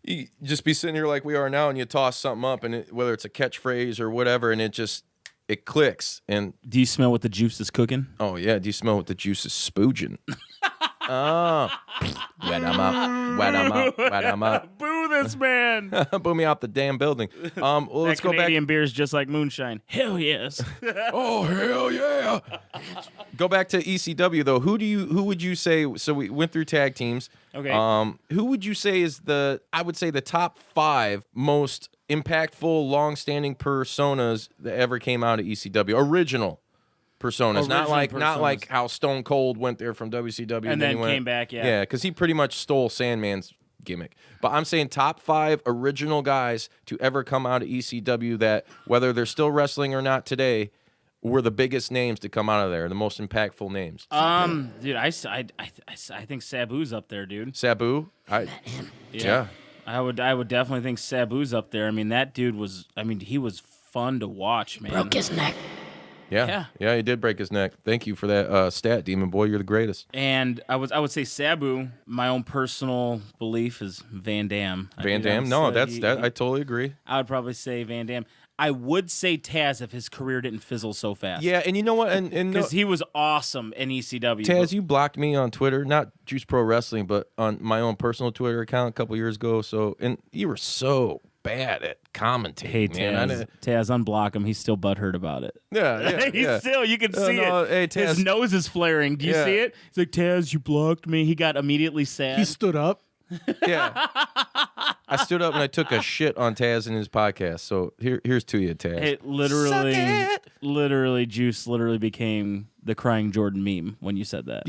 you just be sitting here like we are now, and you toss something up, and whether it's a catchphrase or whatever, and it clicks. And Do you smell what the juice is cooking? oh yeah, do you smell what the juice is spooging? Oh, wet 'em up, wet 'em up, wet 'em up. Boo this man. Boo me out the damn building. Well, let's That go back. Canadian beer is just like moonshine. Hell yes. Oh hell yeah! Go back to ECW though. Who would you say? So we went through tag teams. Okay. Who would you say is I would say the top 5 most impactful, long-standing personas that ever came out of ECW? Original personas, not Original like personas. how Stone Cold went there from WCW And then he went, came back, yeah. Yeah, because he pretty much stole Sandman's gimmick. But I'm saying top 5 original guys to ever come out of ECW that, whether they're still wrestling or not today, were the biggest names to come out of there, the most impactful names. Dude, I think Sabu's up there, dude. Sabu, yeah. I would definitely think Sabu's up there. I mean, that dude he was fun to watch, man. Broke his neck. Yeah, he did break his neck. Thank you for that stat, Demon Boy. You're the greatest. And I would say Sabu. My own personal belief is Van Damme. Van Damme? No, I totally agree. I would probably say Van Damme. I would say Taz if his career didn't fizzle so fast. Yeah, and you know what? And Because he was awesome in ECW. Taz, you blocked me on Twitter, not Juice Pro Wrestling, but on my own personal Twitter account a couple years ago. And you were so bad at commentating. Hey, man. Taz, unblock him. He's still butthurt about it. Yeah. He's still, you can see no, it. hey, Taz. His nose is flaring. Do you Yeah. see it? He's like, Taz, you blocked me. He got immediately sad. He stood up. Yeah. I stood up and I took a shit on Taz in his podcast. So here's to you, Taz. It literally, Juice literally became the crying Jordan meme when you said that.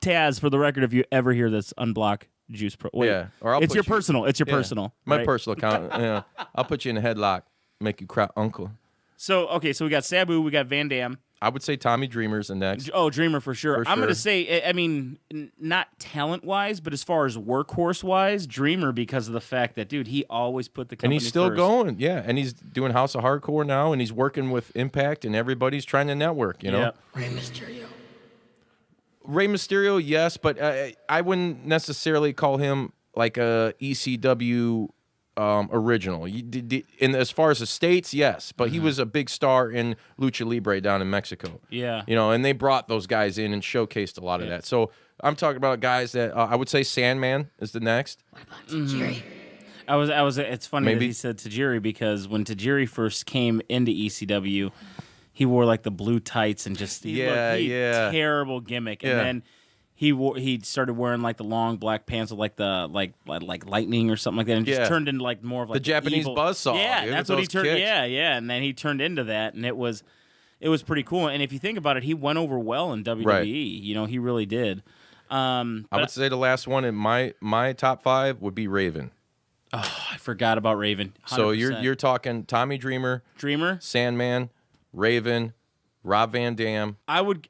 Taz, for the record, if you ever hear this, unblock Juice Pro. Wait, Yeah, or I'll it's put your you- personal. It's your Yeah. personal. My right? personal account. Yeah. I'll put you in a headlock, make you cry, uncle. So we got Sabu, we got Van Damme. I would say Tommy Dreamer's the next. Oh, Dreamer for sure. For I'm going to sure. say, I mean, not talent-wise, but as far as workhorse-wise, Dreamer because of the fact that, dude, he always put the And company he's still first. going, yeah. And he's doing House of Hardcore now, and he's working with Impact, and everybody's trying to network, you know? Yep. Rey Mysterio. Rey Mysterio, yes, but I wouldn't necessarily call him like a ECW original. And as far as the States, yes, but he was a big star in Lucha Libre down in Mexico. Yeah. You know, and they brought those guys in and showcased a lot of that. So I'm talking about guys that I would say Sandman is the next. What about Tajiri? It's funny that Maybe. he said Tajiri because when Tajiri first came into ECW, he wore like the blue tights and just terrible gimmick. Yeah. And then he started wearing like the long black pants with like the like lightning or something like that, and just Yeah. turned into like more of like The Japanese evil. buzzsaw, Yeah, dude, that's with what he those turned. kicks. Yeah, and then he turned into that, and it was pretty cool. And if you think about it, he went over well in WWE. Right. You know, he really did. I would say the last one in my top 5 would be Raven. I forgot about Raven. 100%. So you're talking Tommy Dreamer, Sandman, Raven, Rob Van Dam. I would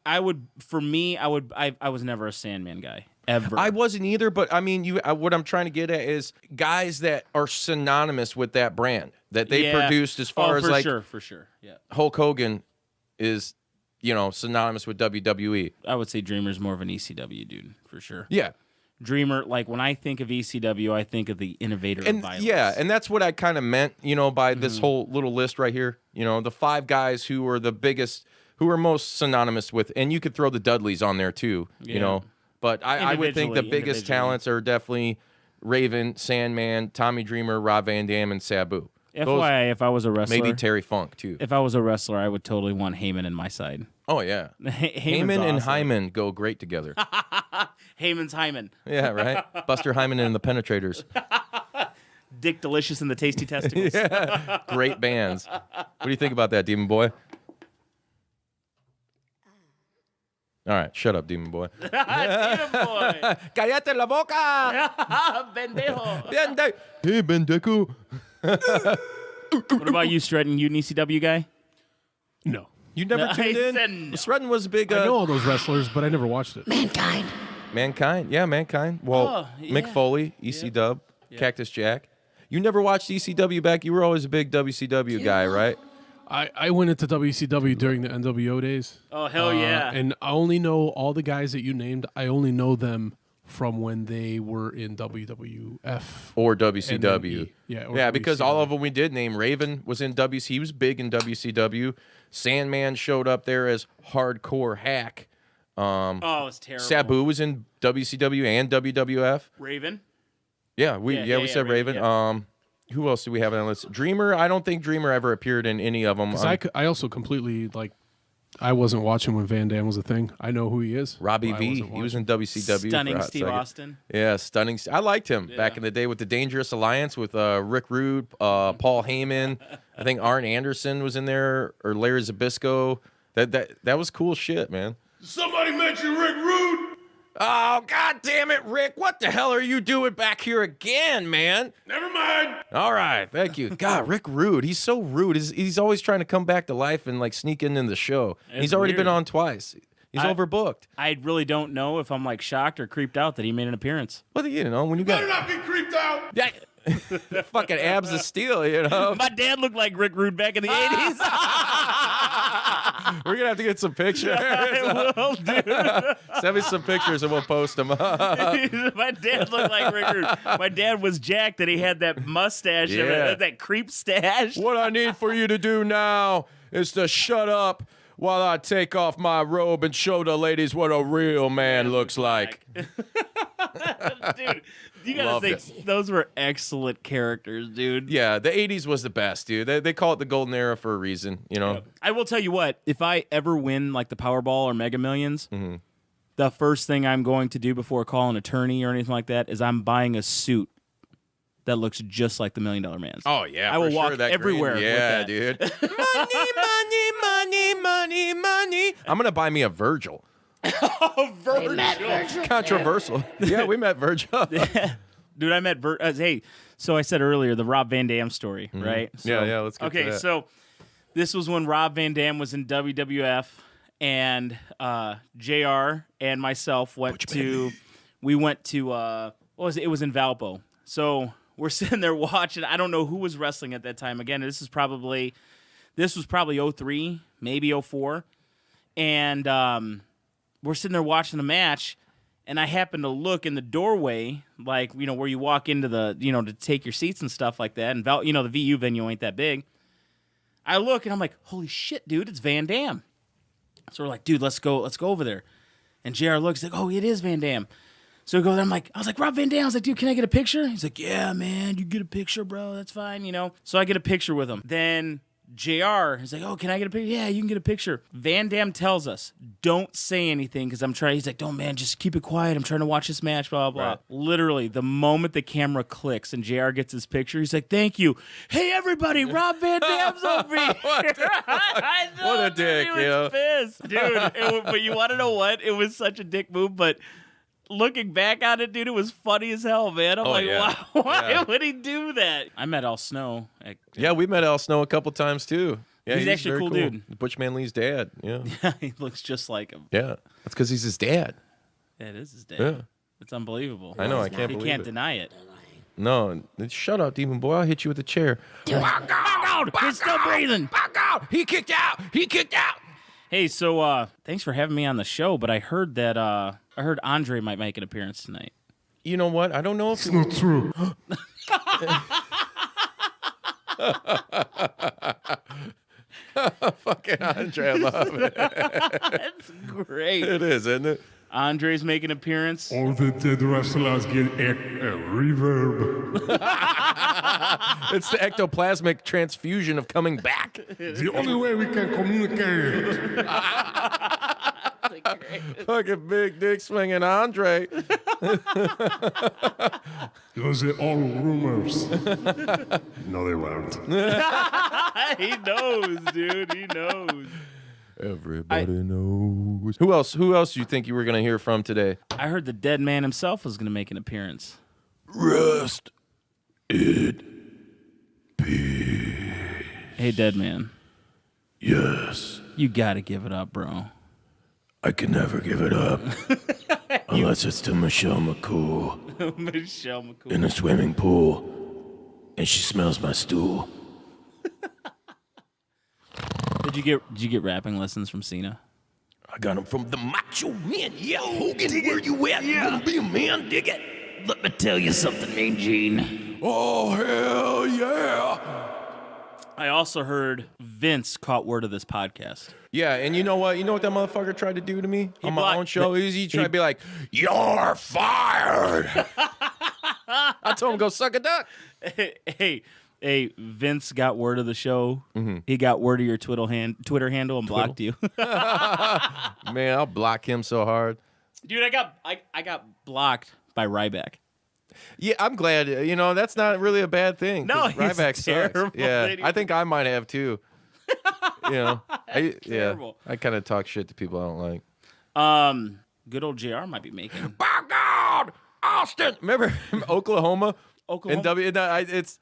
for me, I was never a Sandman guy. Ever. I wasn't either, but I mean, what I'm trying to get at is guys that are synonymous with that brand that they produced. As far as like, for sure, yeah. Hulk Hogan is, synonymous with WWE. I would say Dreamer's more of an ECW dude for sure. Yeah, Dreamer, like when I think of ECW, I think of the innovator of violence. Yeah, and that's what I kind of meant, by this whole little list right here. The 5 guys who are the biggest, who are most synonymous with, and you could throw the Dudleys on there too. But I would think the biggest talents are definitely Raven, Sandman, Tommy Dreamer, Rob Van Dam, and Sabu. FYI, if I was a wrestler, maybe Terry Funk too. If I was a wrestler, I would totally want Heyman in my side. Oh yeah, Heyman and Hyman go great together. Heyman's Hyman. Yeah, right. Buster Hyman and the Penetrators. Dick Delicious and the Tasty Testicles. Yeah, great bands. What do you think about that, Demon Boy? All right, shut up, Demon Boy. Demon Boy. Cállate la boca. Pendejo. Hey, Bendeco. What about you, Sreten? You an ECW guy? No. You never tuned in? No. Sreten was a big... I know all those wrestlers, but I never watched it. Mankind. Yeah, Mankind. Well, Mick Foley, ECW, Cactus Jack. You never watched ECW back? You were always a big WCW guy, right? I went into WCW during the NWO days. Oh, hell yeah. And I only know all the guys that you named. I only know them from when they were in WWF. Or WCW. Yeah, because WCW. all of them we did name. Raven was in WC. He was big in WCW. Sandman showed up there as hardcore hack. It's terrible. Sabu was in WCW and WWF. Raven? Yeah, we said Raven. Yeah. Who else do we have on the list? Dreamer. I don't think Dreamer ever appeared in any of them. I also completely, I wasn't watching when Van Dam was a thing. I know who he is. Robbie but I V. wasn't He was watching. in WCW. Stunning for a hot Steve second. Austin. Yeah, stunning. I liked him back in the day with the Dangerous Alliance with Rick Rude, Paul Heyman. I think Arn Anderson was in there, or Larry Zbyszko. That was cool shit, man. Somebody mention Rick Rude. Oh, God damn it, Rick. What the hell are you doing back here again, man? Never mind. All right, thank you. God, Rick Rude. He's so rude. He's always trying to come back to life and sneak in the show. He's already been on twice. He's overbooked. I really don't know if I'm shocked or creeped out that he made an appearance. Well, when you Better got not be creeped out. yeah, fucking abs of steel, My dad looked like Rick Rude back in the 80s. We're gonna have to get some pictures. I will, dude. Send me some pictures and we'll post them. My dad looked like Rick Rude. My dad was jacked and he had that mustache, Yeah. that creep stash. What I need for you to do now is to shut up while I take off my robe and show the ladies what a real man looks like. Dude, you gotta Loved think those were excellent characters, dude. Yeah, the 80s was the best, dude. They call it the golden era for a reason, I will tell you what, if I ever win the Powerball or Mega Millions, Mm-hmm. the first thing I'm going to do before calling an attorney or anything like that is I'm buying a suit that looks just like the $1 Million Man's. Oh, yeah, I will for walk sure, that everywhere green. with Yeah, that. dude. money. I'm going to buy me a Virgil. Virgil. Controversial. Yeah, we met Virgil. Dude, I met hey, so I said earlier the Rob Van Dam story, right? So, Yeah, let's get to that. So this was when Rob Van Dam was in WWF, and JR and myself went to what was it? It was in Valpo. So we're sitting there watching. I don't know who was wrestling at that time. Again, this was probably 03, maybe 04. And we're sitting there watching the match, and I happen to look in the doorway, where you walk into the, to take your seats and stuff like that. And the VU venue ain't that big. I look and I'm like, holy shit, dude, it's Van Dam. So we're like, dude, let's go over there. And JR looks like, oh, it is Van Dam. So we go there. I was like, Rob Van Dam. I was like, dude, can I get a picture? He's like, yeah, man, you get a picture, bro. That's fine, So I get a picture with him. Then JR is like, oh, can I get a picture? Yeah, you can get a picture. Van Dam tells us, don't say anything because I'm trying. He's like, don't, man, just keep it quiet. I'm trying to watch this match, blah, blah, blah. Right. Literally, the moment the camera clicks and JR gets his picture, he's like, thank you. Hey, everybody, Rob Van Dam's over here. I know, What a dude, dick, he was pissed. Dude, but you want to know what? It was such a dick move, but looking back on it, dude, it was funny as hell, man. I'm like, yeah. wow, why Yeah. would he do that? I met Al Snow. Yeah, we met Al Snow a couple times too. Yeah, He's actually a very cool dude. Butchman Lee's dad. Yeah, He looks just like him. yeah. That's because he's his dad. Yeah, it is his dad. Yeah. It's unbelievable. I know. I can't He believe can't it. deny it. No, shut up, demon boy. I'll hit you with a chair. Back out! He's still breathing. Back out! He kicked out. He kicked out. Hey, so thanks for having me on the show, but I heard that Andre might make an appearance tonight. You know what? I don't know if Not true. fucking Andre. I love it. That's great. It is, isn't it? Andre's making an appearance. All the dead wrestlers get a reverb. It's the ectoplasmic transfusion of coming back. The only way we can communicate. Fucking big dick swinging Andre. Those are all rumors. No, they weren't. He knows, dude. He knows. Everybody knows. Who else? Who else do you think you were gonna hear from today? I heard the dead man himself was going to make an appearance. Rest. Hey, dead man. Yes. You got to give it up, bro. I can never give it up. Unless it's to Michelle McCool Michelle McCool. in a swimming pool. And she smells my stool. Did you get rapping lessons from Cena? I got him from the Macho Man. Yeah, Hogan, where you at? You gonna be a man? Dig it. Let me tell you something, Mean Gene. Oh, hell yeah. I also heard Vince caught word of this podcast. Yeah, and you know what? You know what that motherfucker tried to do to me on my blocked- own show? He tried to be like, "You're fired." I told him, "Go suck a duck." Hey, Vince got word of the show. Mm-hmm. He got word of your Twitter handle and blocked you. Man, I'll block him so hard. Dude, I got blocked by Ryback. Yeah, I'm glad. You know, that's not really a bad thing. 'cause No, he's Ryback sucks. terrible. Yeah, I think I might have too. You know, Terrible. I kind of talk shit to people I don't like. Good old JR might be making. By God, Austin. Remember Oklahoma? Oklahoma?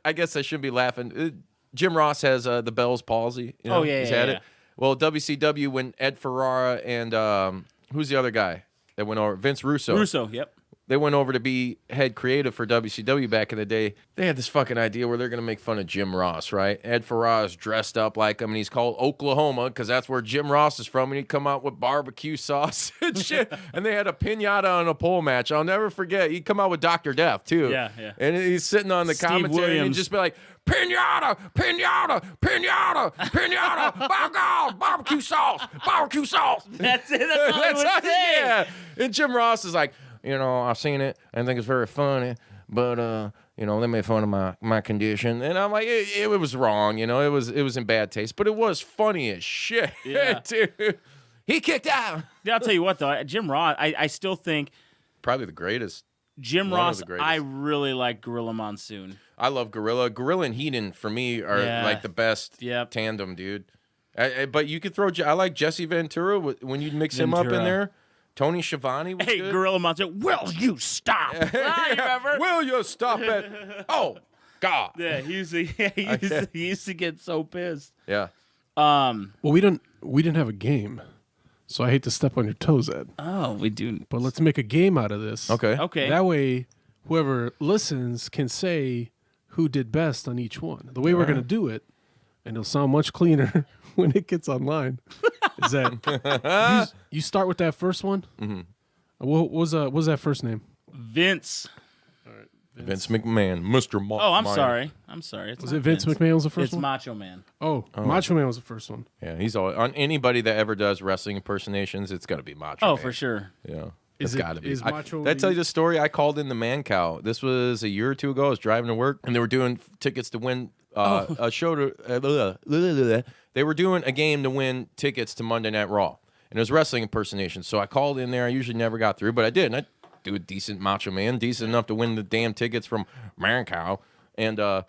I guess I shouldn't be laughing. Jim Ross has the Bell's palsy. You know? Oh, yeah, he's yeah, had yeah. it. Well, WCW when Ed Ferrara and who's the other guy that went over? Vince Russo. Russo, yep. They went over to be head creative for WCW back in the day. They had this fucking idea where they're going to make fun of Jim Ross, right? Ed Ferrara's dressed up like him, and he's called Oklahoma because that's where Jim Ross is from, and he'd come out with barbecue sauce and shit. And they had a pinata and a pole match. I'll never forget. He'd come out with Dr. Death, too. Yeah, yeah. And he's sitting on the Steve commentary, and he'd Williams. just be like, pinata, pinata, pinata, pinata, by God, barbecue sauce, barbecue sauce. That's it. That's all I would say. Yeah. And Jim Ross is like, you know, I've seen it. I think it's very funny, but you know, they made fun of my condition, and I'm like, it was wrong. You know, it was in bad taste, but it was funny as shit, Yeah. dude. He kicked out. Yeah, I'll tell you what, though. Jim Ross, I still think Probably the greatest. Jim One of Ross, the greatest. I really like Gorilla Monsoon. I love Gorilla. Gorilla and Heenan for me are Yeah. like the best Yep. tandem, dude. But you could throw. I like Jesse Ventura when you mix him up in Ventura. there. Tony Schiavone was Hey, good. Gorilla Monsoon, will you stop? Ah, you remember? Will you stop it? Oh God. Yeah, he used to get so pissed. Yeah. Well, we didn't have a game, so I hate to step on your toes, Ed. Oh, we do. But let's make a game out of this. Okay. Okay. That way, whoever listens can say who did best on each one. The way we're going to do it, and it'll sound much cleaner when it gets online, is that you start with that first one. Mm-hmm. What was that first name? Vince. Vince McMahon, Mr. Oh, I'm sorry. It's Was not it Vince McMahon was the first It's one? Macho Man. Oh, Macho Man was the first one. Yeah, he's always on anybody that ever does wrestling impersonations. It's gonna be Macho. Oh, Man. for sure. Yeah, Is it's it- gotta be. is Macho Did I tell the- you the story? I called in the Man Cow. This was a year or two ago. I was driving to work, and they were doing tickets to win a show to. They were doing a game to win tickets to Monday Night Raw, and it was wrestling impersonation. So I called in there. I usually never got through, but I did. And I do a decent Macho Man, decent enough to win the damn tickets from Man Cow, and I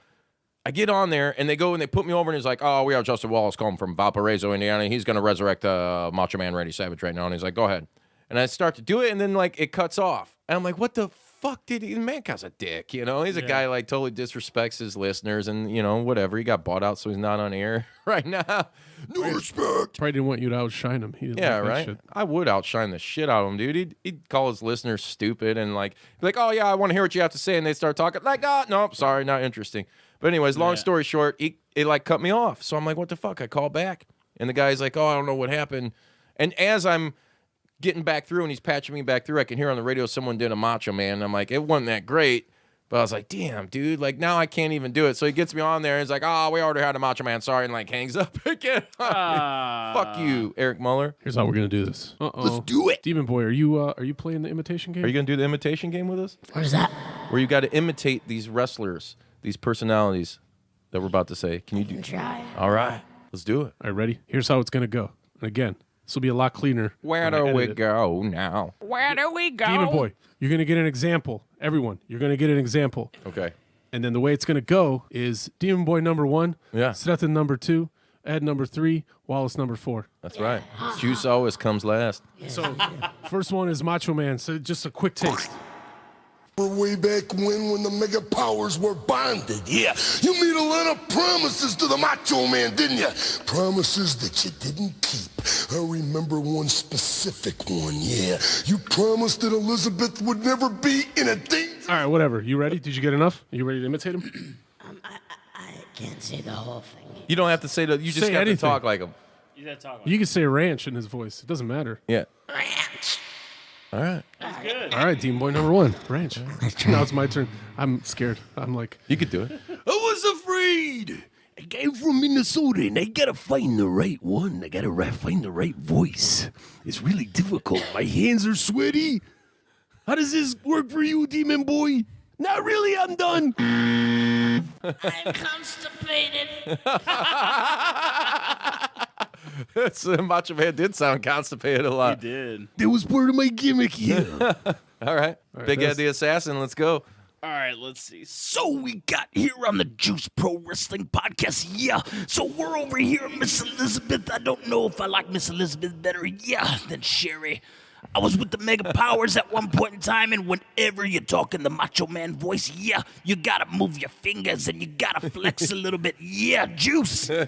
get on there, and they go and they put me over, and he's like, "Oh, we have Justin Wallace calling from Valparaiso, Indiana. He's going to resurrect Macho Man Randy Savage right now." And he's like, "Go ahead." And I start to do it, and then like it cuts off. And I'm like, what the fuck did he? The man guy's a dick, you know? He's a guy like totally disrespects his listeners, and you know, whatever. He got bought out, so he's not on air right now. No respect. Probably didn't want you to outshine him. He didn't Yeah, like that right. shit. I would outshine the shit out of him, dude. He'd call his listeners stupid and like be like, oh yeah, I want to hear what you have to say, and they start talking like, oh nope, sorry, not interesting. But anyways, long story short, it like cut me off. So I'm like, what the fuck? I call back, and the guy's like, oh, I don't know what happened. And as I'm getting back through and he's patching me back through, I can hear on the radio someone did a Macho Man. And I'm like, it wasn't that great. But I was like, damn, dude, like now I can't even do it. So he gets me on there and he's like, oh, we already had a Macho Man, sorry, and like hangs up again. Fuck you, Eric Muller. Here's how we're gonna do this. Let's do it. Demon Boy, are you playing the imitation game? Are you gonna do the imitation game with us? What is that? Where you got to imitate these wrestlers, these personalities that we're about to say. Can you do? Try. All right, let's do it. All right, ready? Here's how it's gonna go. And again, this will be a lot cleaner. Where when I do we edit it. go now? Where do we go? Demon Boy, you're gonna get an example. Everyone, you're gonna get an example. Okay. And then the way it's gonna go is Demon Boy number 1, Yeah. Sreten number 2, Ed number 3, Wallace number 4. That's right. Juice always comes last. So first one is Macho Man. So just a quick taste. Way back when the mega powers were bonded, yeah. You made a lot of promises to the Macho Man, didn't you? Promises that you didn't keep. I remember one specific one, yeah. You promised that Elizabeth would never be in a danger. All right, whatever. You ready? Did you get enough? Are you ready to imitate him? I can't say the whole thing. You don't have to say that. You just Say got anything. to talk like him. You gotta talk. You can say ranch in his voice. It doesn't matter. Yeah. Ranch. All right. All right, Demon Boy number 1, ranch. Now it's my turn. I'm scared. I'm like, You could do it. I was afraid. I came from Minnesota and I gotta find the right one. I gotta find the right voice. It's really difficult. My hands are sweaty. How does this work for you, Demon Boy? Not really, I'm done. I'm constipated. Macho Man did sound constipated a lot. Did. That was part of my gimmick, yeah. All right. Big Ed this- the Assassin, let's go. All right, let's see. So we got here on the Juice Pro Wrestling Podcast, yeah. So we're over here, Miss Elizabeth. I don't know if I like Miss Elizabeth better, yeah, than Sherry. I was with the Mega Powers at one point in time, and whenever you're talking the Macho Man voice, yeah, you gotta move your fingers and you gotta flex a little bit, yeah, Juice. I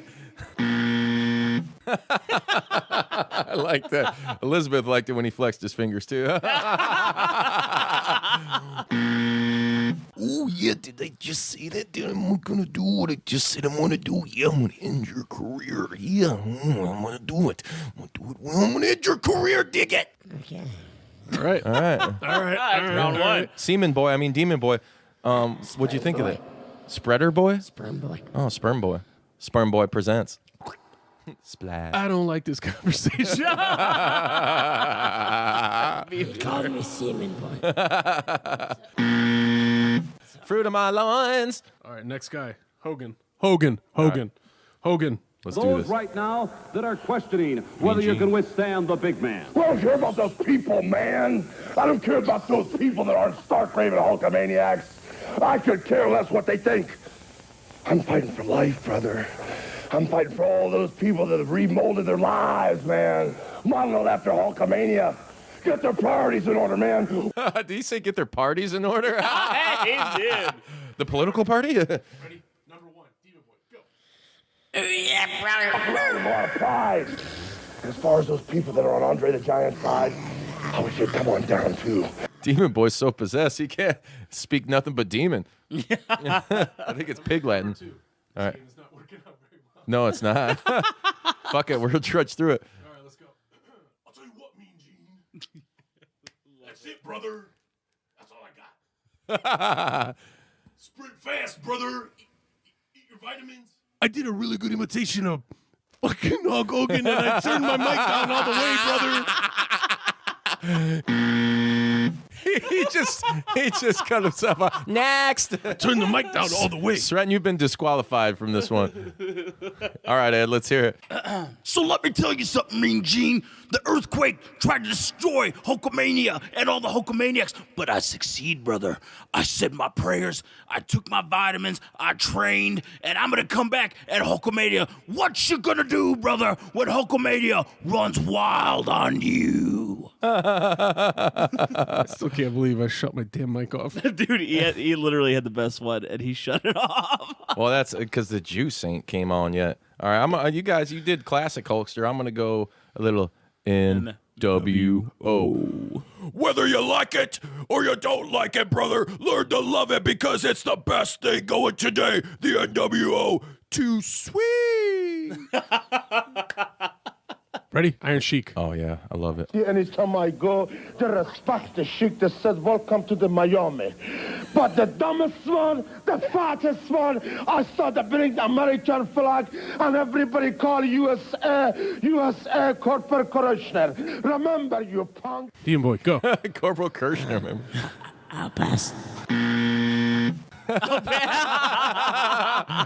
like that. Elizabeth liked it when he flexed his fingers too. Oh, yeah, did I just say that? Did I'm gonna do what I just said I'm gonna do? Yeah, I'm gonna end your career. Yeah, I'm gonna do it. I'm gonna do it. Well, I'm gonna end your career, dig it. Okay. all right. All right. All right. Round one. Semen Boy, I mean Demon Boy. What'd you think of that? Spreader Boy? Sperm boy. Oh, Sperm Boy. Sperm Boy presents. Splash. I don't like this conversation. Call me semen boy. Fruit of my loins. All right, next guy. Hogan. Hogan. Let's do Those this. right now that are questioning whether you can withstand the big man. I don't care about those people, man. I don't care about those people that aren't stark-raving Hulkamaniacs. I could care less what they think. I'm fighting for life, brother. I'm fighting for all those people that have remolded their lives, man. Modeled after Hulkamania. Get their priorities in order, man. Did he say get their parties in order? Hey, he did. The political party? Ready? Number 1, Demon Boy, go. Yeah, brother. A lot of pride. As far as those people that are on Andre the Giant's side, I wish you'd come on down, too. Demon Boy's so possessed, he can't speak nothing but demon. I think it's pig Latin. All right. It's not working out very well. No, it's not. Fuck it, we'll trudge through it. All right, let's go. I'll tell you what, Mean Gene. That's it, brother. That's all I got. Sprint fast, brother. Eat your vitamins. I did a really good imitation of fucking Hulk Hogan, and I turned my mic down all the way, brother. he just cut himself off. Next. Turn the mic down all the way. Sreten, you've been disqualified from this one. All right, Ed, let's hear it. So let me tell you something, Mean Gene. The earthquake tried to destroy Hulkamania and all the Hulkamaniacs, but I succeed, brother. I said my prayers, I took my vitamins, I trained, and I'm gonna come back at Hulkamania. What you gonna do, brother, when Hulkamania runs wild on you? I still can't believe I shut my damn mic off. Dude, he literally had the best one, and he shut it off. Well, that's because the juice ain't came on yet. All right, you guys, you did classic Hulkster. I'm gonna go a little NWO. Whether you like it or you don't like it, brother, learn to love it because it's the best thing going today. The NWO. Too sweet. Ready? Iron Sheik. Oh yeah, I love it. Anytime I go, they respect the sheik that said, welcome to the Miami. But the dumbest one, the fattest one, I saw the big American flag and everybody call USA Corporate Commissioner. Remember, you punk. Dean Boy, go. Corporal Kirshner, remember? I'll pass.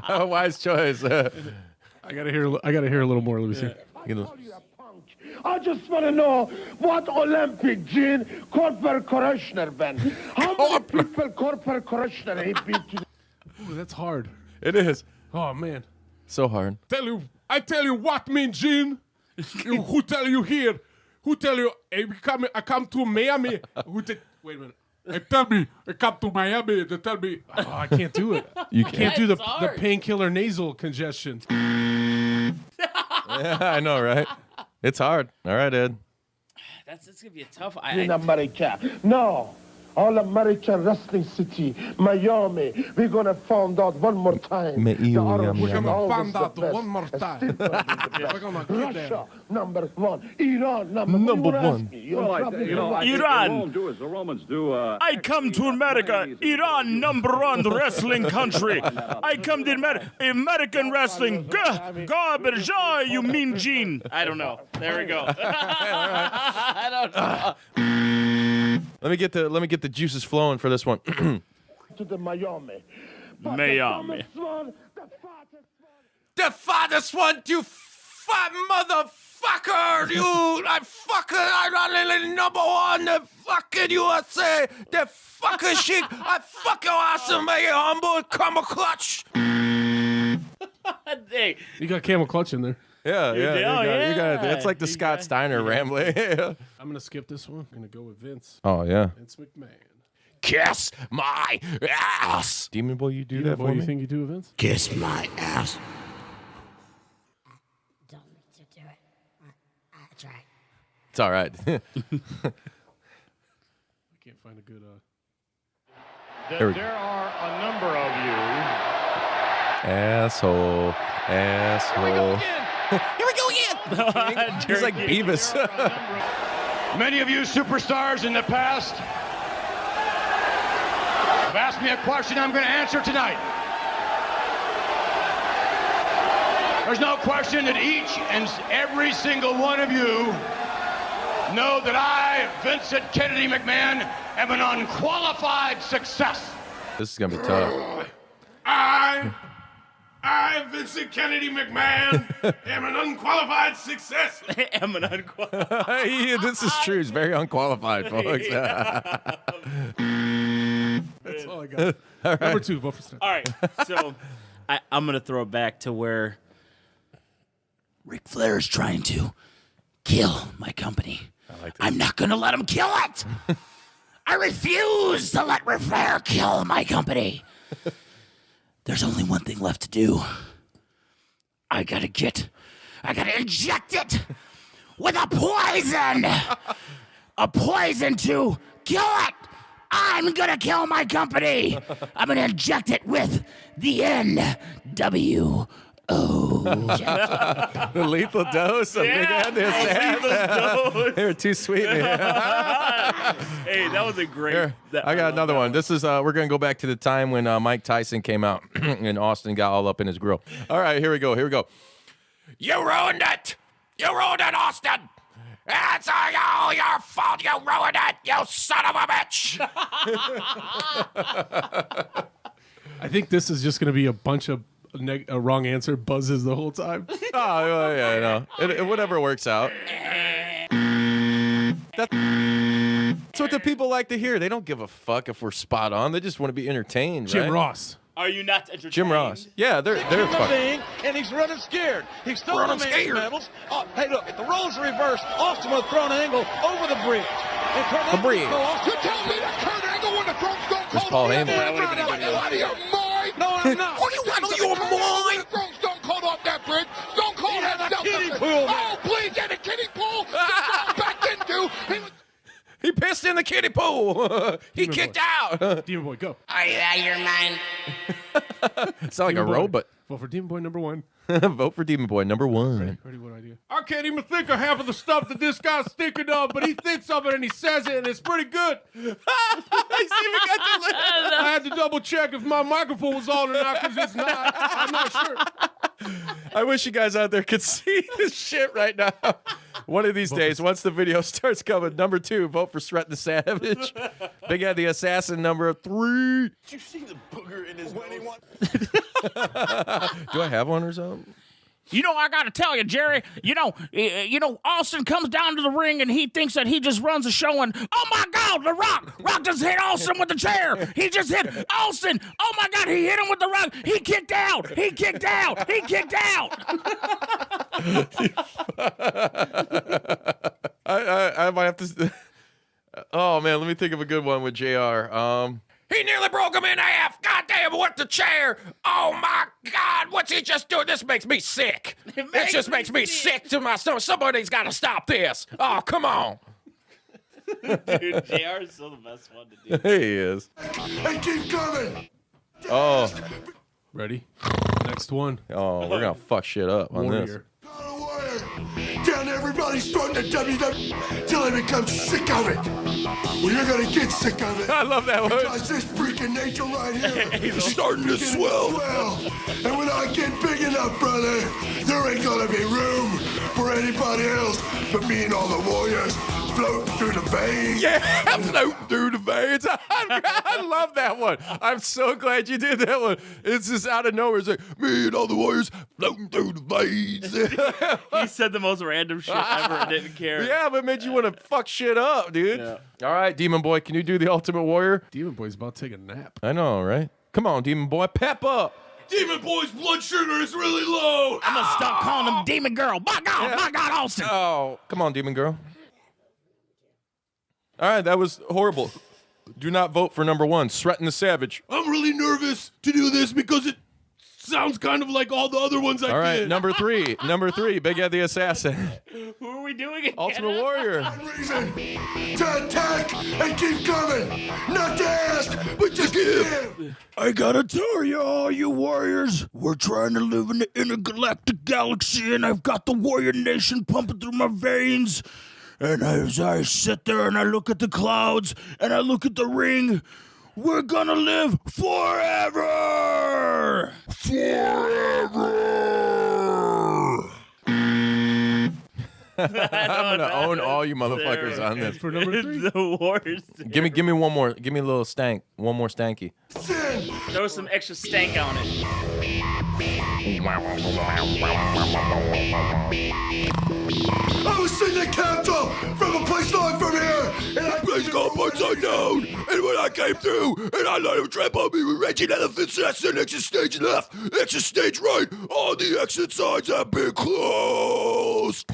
Oh, wise choice. I gotta hear a little more. Let me see. I just want to know what Olympic Gene Corporate Commissioner been. How many people Corporate Commissioner he been to? Ooh, that's hard. It is Oh man. so hard. I tell you what, mean Gene. Who tell you here? Who tell you? I come to Miami. Wait a minute. They tell me I come to Miami. They tell me I can't do it. You Can't do the painkiller nasal congestion. Yeah, I know, right? It's hard. All right, Ed. That's gonna be a tough. In America. No. All American Wrestling City, Miami. We're going to find out one more time. We're gonna find out one more time. We're gonna get there. Russia, number one. Iran, number one. Iran. do as the Romans do. I come to America, Iran, #1 wrestling country. I come to American wrestling. Garbage, you mean Gene. I don't know. There we go. I don't know. Let me get the juices flowing for this one. To the Miami. But Miami. The dumbest one, the fattest one. The fattest one, you fat motherfucker! I'm #1, the fucking USA, the fucking shit. I fucking awesome, make it humble, come a clutch. Hey, You got Camel Clutch in there. Yeah, you got it. It's like the You Scott got- Steiner rambling. I'm gonna skip this one. I'm gonna go with Vince. Oh yeah. Vince McMahon. Kiss my ass. Demon Boy, you do Demon that Boy, for you me? think you do with Vince? Kiss my ass. Don't need to do it. I tried. It's all right. I can't find a good. There we go. There are a number of you. Asshole. Here we go again. He's like Beavis. Many of you superstars in the past have asked me a question I'm going to answer tonight. There's no question that each and every single one of you know that I, Vincent Kennedy McMahon, am an unqualified success. This is gonna be tough. I, Vincent Kennedy McMahon, am an unqualified success. I'm an unqualified. Yeah, this is true. He's very unqualified, folks. That's all I got. Number 2, vote for Sreten. All right, so I'm gonna throw it back to where Ric Flair is trying to kill my company. I'm not going to let him kill it. I refuse to let Ric Flair kill my company. There's only one thing left to do. I gotta inject it with a poison. A poison to kill it. I'm gonna kill my company. I'm gonna inject it with the NWO. The lethal dose of Big Ed. They were too sweet. hey, that was a great. Here, I got another one. This is we're gonna go back to the time when Mike Tyson came out and Austin got all up in his grill. All right, here we go. You ruined it. You ruined it, Austin. It's all your fault. You ruined it, you son of a bitch. I think this is just gonna be a bunch of a wrong answer buzzes the whole time. Oh yeah, no. Whatever works out. That's what the people like to hear. They don't give a fuck if we're spot on. They just want to be entertained. Jim right? Ross. Are you not entertained? Jim Ross. Yeah, they're fucking. And he's running scared. He's throwing Running the scared. medals. Oh, hey, look, if the roles are reversed, Austin will throw an angle over the bridge. And Kurt The Angle bridge. will go off. You tell me that Kurt Angle wouldn't have thrown Stone There's Cold Paul off that Heyman. bridge? That would've been a Are good you out of your mind? No, I'm not. Are you out of your mind? Throw Stone Cold off that bridge. Stone Cold had had a self kiddie defense. pool, man. Oh, please, get a kiddie pool to fall back into. He pissed in the kiddie pool. He kicked out. Demon Boy, go. Are you out of your mind? Sound like a Demon Boy. robot. Vote for Demon Boy number 1. Vote for Demon Boy number 1. Ready, what idea? I can't even think of half of the stuff that this guy's thinking of, but he thinks of it and he says it, and it's pretty good. I had to double check if my microphone was on or not, because it's not. I'm not sure. I wish you guys out there could see this shit right now. One of these days, once the video starts coming, number 2, vote for Sreten Savage. Big Ed the Assassin, number 3. Did you see the booger in his nose? Do I have one or something? You know, I gotta tell you, Jerry. You know, Austin comes down to the ring and he thinks that he just runs a show. And oh my God, the Rock just hit Austin with the chair. He just hit Austin. Oh my God, he hit him with the Rock. He kicked out. He kicked out. He kicked out. I might have to. Oh man, let me think of a good one with JR. He nearly broke him in half. God damn, what the chair? Oh my God, what's he just doing? This makes me sick. It just makes me sick to my stomach. Somebody's got to stop this. Oh, come on. Dude, JR is still the best one to do. He is. And keep coming. Oh, Ready? Next one. oh, we're gonna fuck shit up on this. Warrior. Battle Warrior. Down everybody's throwing the WWE till they become sick of it. Well, you're gonna get sick of it. I love that one. Because this freaking nature right here is starting to swell. And when I get big enough, brother, there ain't gonna be room for anybody else but me and all the warriors floating through the veins. Yeah, I'm floating through the veins. I love that one. I'm so glad you did that one. It's just out of nowhere. It's like, me and all the warriors floating through the veins. He said the most random shit ever and didn't care. Yeah, but it made you want to fuck shit up, dude. Yeah. All right, Demon Boy, can you do the Ultimate Warrior? Demon Boy's about to take a nap. I know, right? Come on, Demon Boy, pep up. Demon Boy's blood sugar is really low. I'm gonna stop calling him Demon Girl. My God, Austin. Oh, come on, Demon Girl. All right, that was horrible. Do not vote for number 1, Sreten the Savage. I'm really nervous to do this because it sounds kind of like all the other ones I All right, did. number 3, Big Ed the Assassin. Who are we doing again? Ultimate Warrior. Reason to attack and keep coming. Not to ask, but just to give. I gotta tell you, all you warriors, we're trying to live in the intergalactic galaxy, and I've got the warrior nation pumping through my veins. And as I sit there and I look at the clouds and I look at the ring, we're gonna live forever! Forever! I'm gonna own all you motherfuckers on this. For number 3. The Warriors. Give me one more. Give me a little stank. One more stanky. Throw some extra stank on it. I was sitting at Capitol from a place not from here, and I Place got upside down, and when I came through, and I let him trap on me with wretched elephants, and I said exit stage left, exit stage right, all the exit signs have been closed.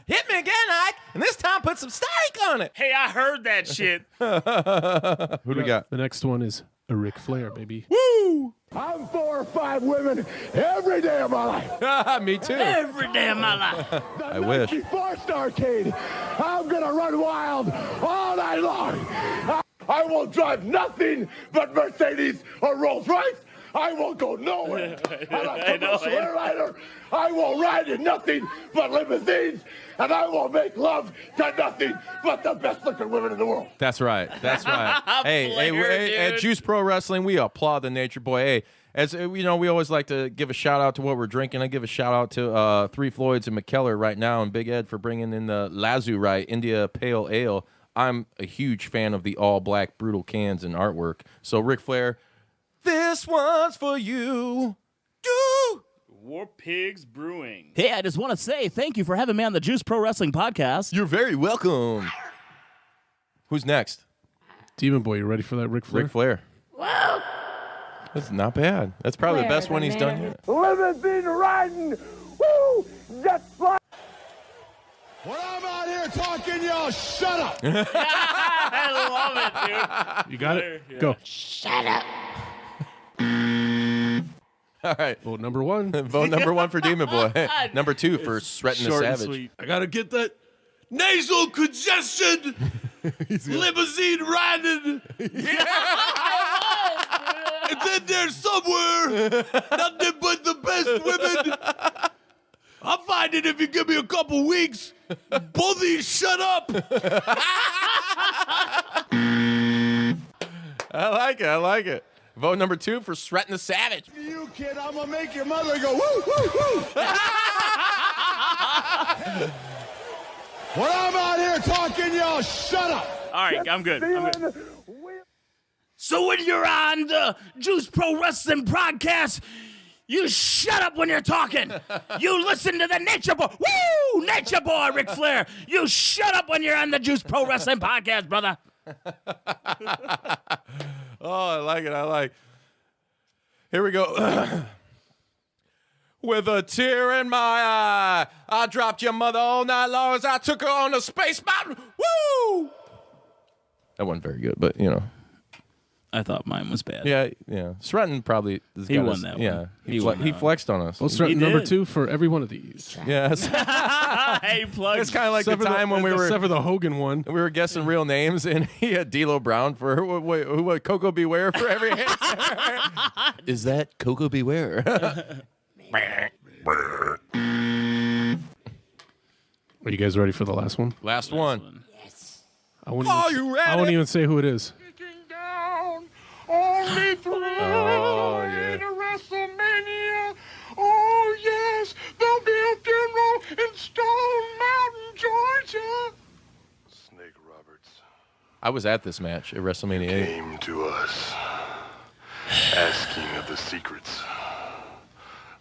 Hit me again, Ike, and this time put some steak on it. Hey, I heard that shit. Who do we got? The next one is a Ric Flair, baby. Woo! I'm 4 or 5 women every day of my life. Me too. Every day of my life. I wish. Before Starcade, I'm gonna run wild all night long. I will drive nothing but Mercedes or Rolls Royce. I will go nowhere. I'm a commercial airliner. I will ride in nothing but limousines, and I will make love to nothing but the best-looking women in the world. That's right. That's right. hey, Flair, at dude. Juice Pro Wrestling, we applaud the Nature Boy. Hey, as you know, we always like to give a shout out to what we're drinking. I give a shout out to Three Floyds and McKellar right now, and Big Ed for bringing in the Lazurite India Pale Ale. I'm a huge fan of the all black brutal cans and artwork. So Ric Flair, this one's for you. Do. War Pigs Brewing. Hey, I just want to say thank you for having me on the Juice Pro Wrestling Podcast. You're very welcome. Who's next? Demon Boy, you ready for that, Ric Flair? Ric Flair. Whoa! That's not bad. That's probably the best one he's done yet. Limousine riding, woo, jet fly. When I'm out here talking, y'all shut up. I love it, dude. You got it? Yeah. Go. Shut up. All right. Vote number 1. Vote number 1 for Demon Boy. Number 2 for Sreten the Short and Savage. sweet. I gotta get that nasal congestion. Limousine riding. It's in there somewhere. Nothing but the best women. I'm finding if you give me a couple weeks, both of you shut up. I like it. I like it. Vote number 2 for Sreten the Savage. You kid, I'm gonna make your mother go woo, woo, woo. When I'm out here talking, y'all shut up. All right, I'm good. So when you're on the Juice Pro Wrestling podcast, you shut up when you're talking. You listen to the Nature Boy. Woo! Nature Boy, Ric Flair. You shut up when you're on the Juice Pro Wrestling podcast, brother. Oh, I like it. I like. Here we go. With a tear in my eye, I dropped your mother all night long as I took her on a space mountain. Woo! That wasn't very good, but you know. I thought mine was bad. Yeah. Sreten probably has He got won us- that Yeah, one. he He won that one. flexed on us. Vote Sreten He number did. 2 for every one of these. Yes. Hey, plug. It's kind of like the time when we were Except for the Hogan one. we were guessing real names, and he had D'Lo Brown for what Coco Beware for every answer. Is that Coco Beware? Are you guys ready for the last one? Last one. I won't Are even, you ready? I won't even say who it is. Only three Oh, yeah. to WrestleMania. Oh, yes, there'll be a funeral in Stone Mountain, Georgia. Snake Roberts I was at this match at WrestleMania 8. came to us asking of the secrets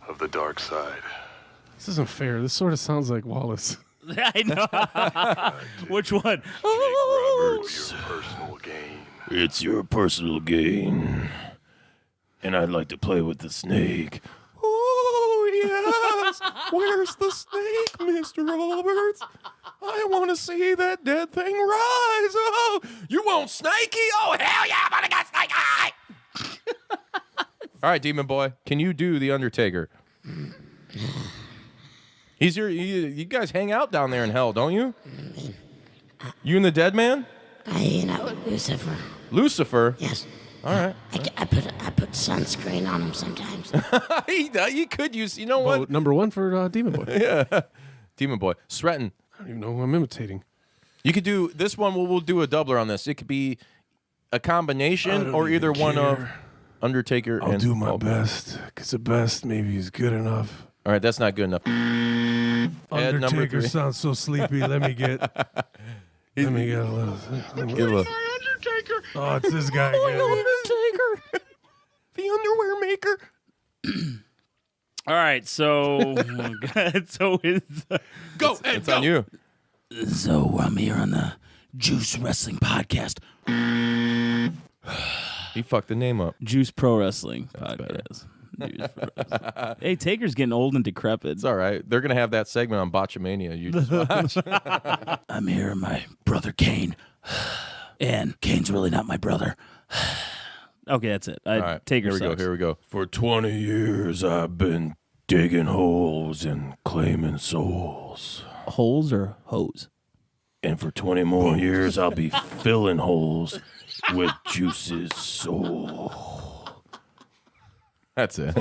of the dark side. This isn't fair. This sort of sounds like Wallace. I know. Which one? Roberts, your personal gain. It's your personal gain, and I'd like to play with the snake. Oh, yes. Where's the snake, Mr. Roberts? I want to see that dead thing rise. Oh, you want Snakey? Oh, hell yeah, I'm going to get Snake Eye. All right, Demon Boy, can you do The Undertaker? You guys hang out down there in hell, don't you? You and the dead man? I hang out with Lucifer. Lucifer? Yes. All right. I put sunscreen on him sometimes. You could use, you know what? Vote number 1 for Demon Boy. Yeah. Demon Boy. Sreten. I don't even know who I'm imitating. You could do this one. We'll do a doubler on this. It could be a combination or either one of Undertaker I'll and do my Paul. best, because the best maybe is good enough. All right, that's not good enough. Ed, number Undertaker 3. sounds so sleepy. Let me get a little. Give a- Undertaker. Oh, it's this guy again. Undertaker. The underwear maker. All right, so so it's Go, Ed, It's go. on you. So I'm here on the Juice Wrestling podcast. He fucked the name up. Juice Pro Wrestling podcast. Juice Pro Wrestling. Hey, Taker's getting old and decrepit. It's all right. They're gonna have that segment on Botchamania. You just watch. I'm here with my brother Kane. And Kane's really not my brother. Okay, that's it. All right, Taker here we go. sucks. Here we go. For 20 years, I've been digging holes and claiming souls. Holes or hose? And for 20 more years, I'll be filling holes with Juice's soul. That's it.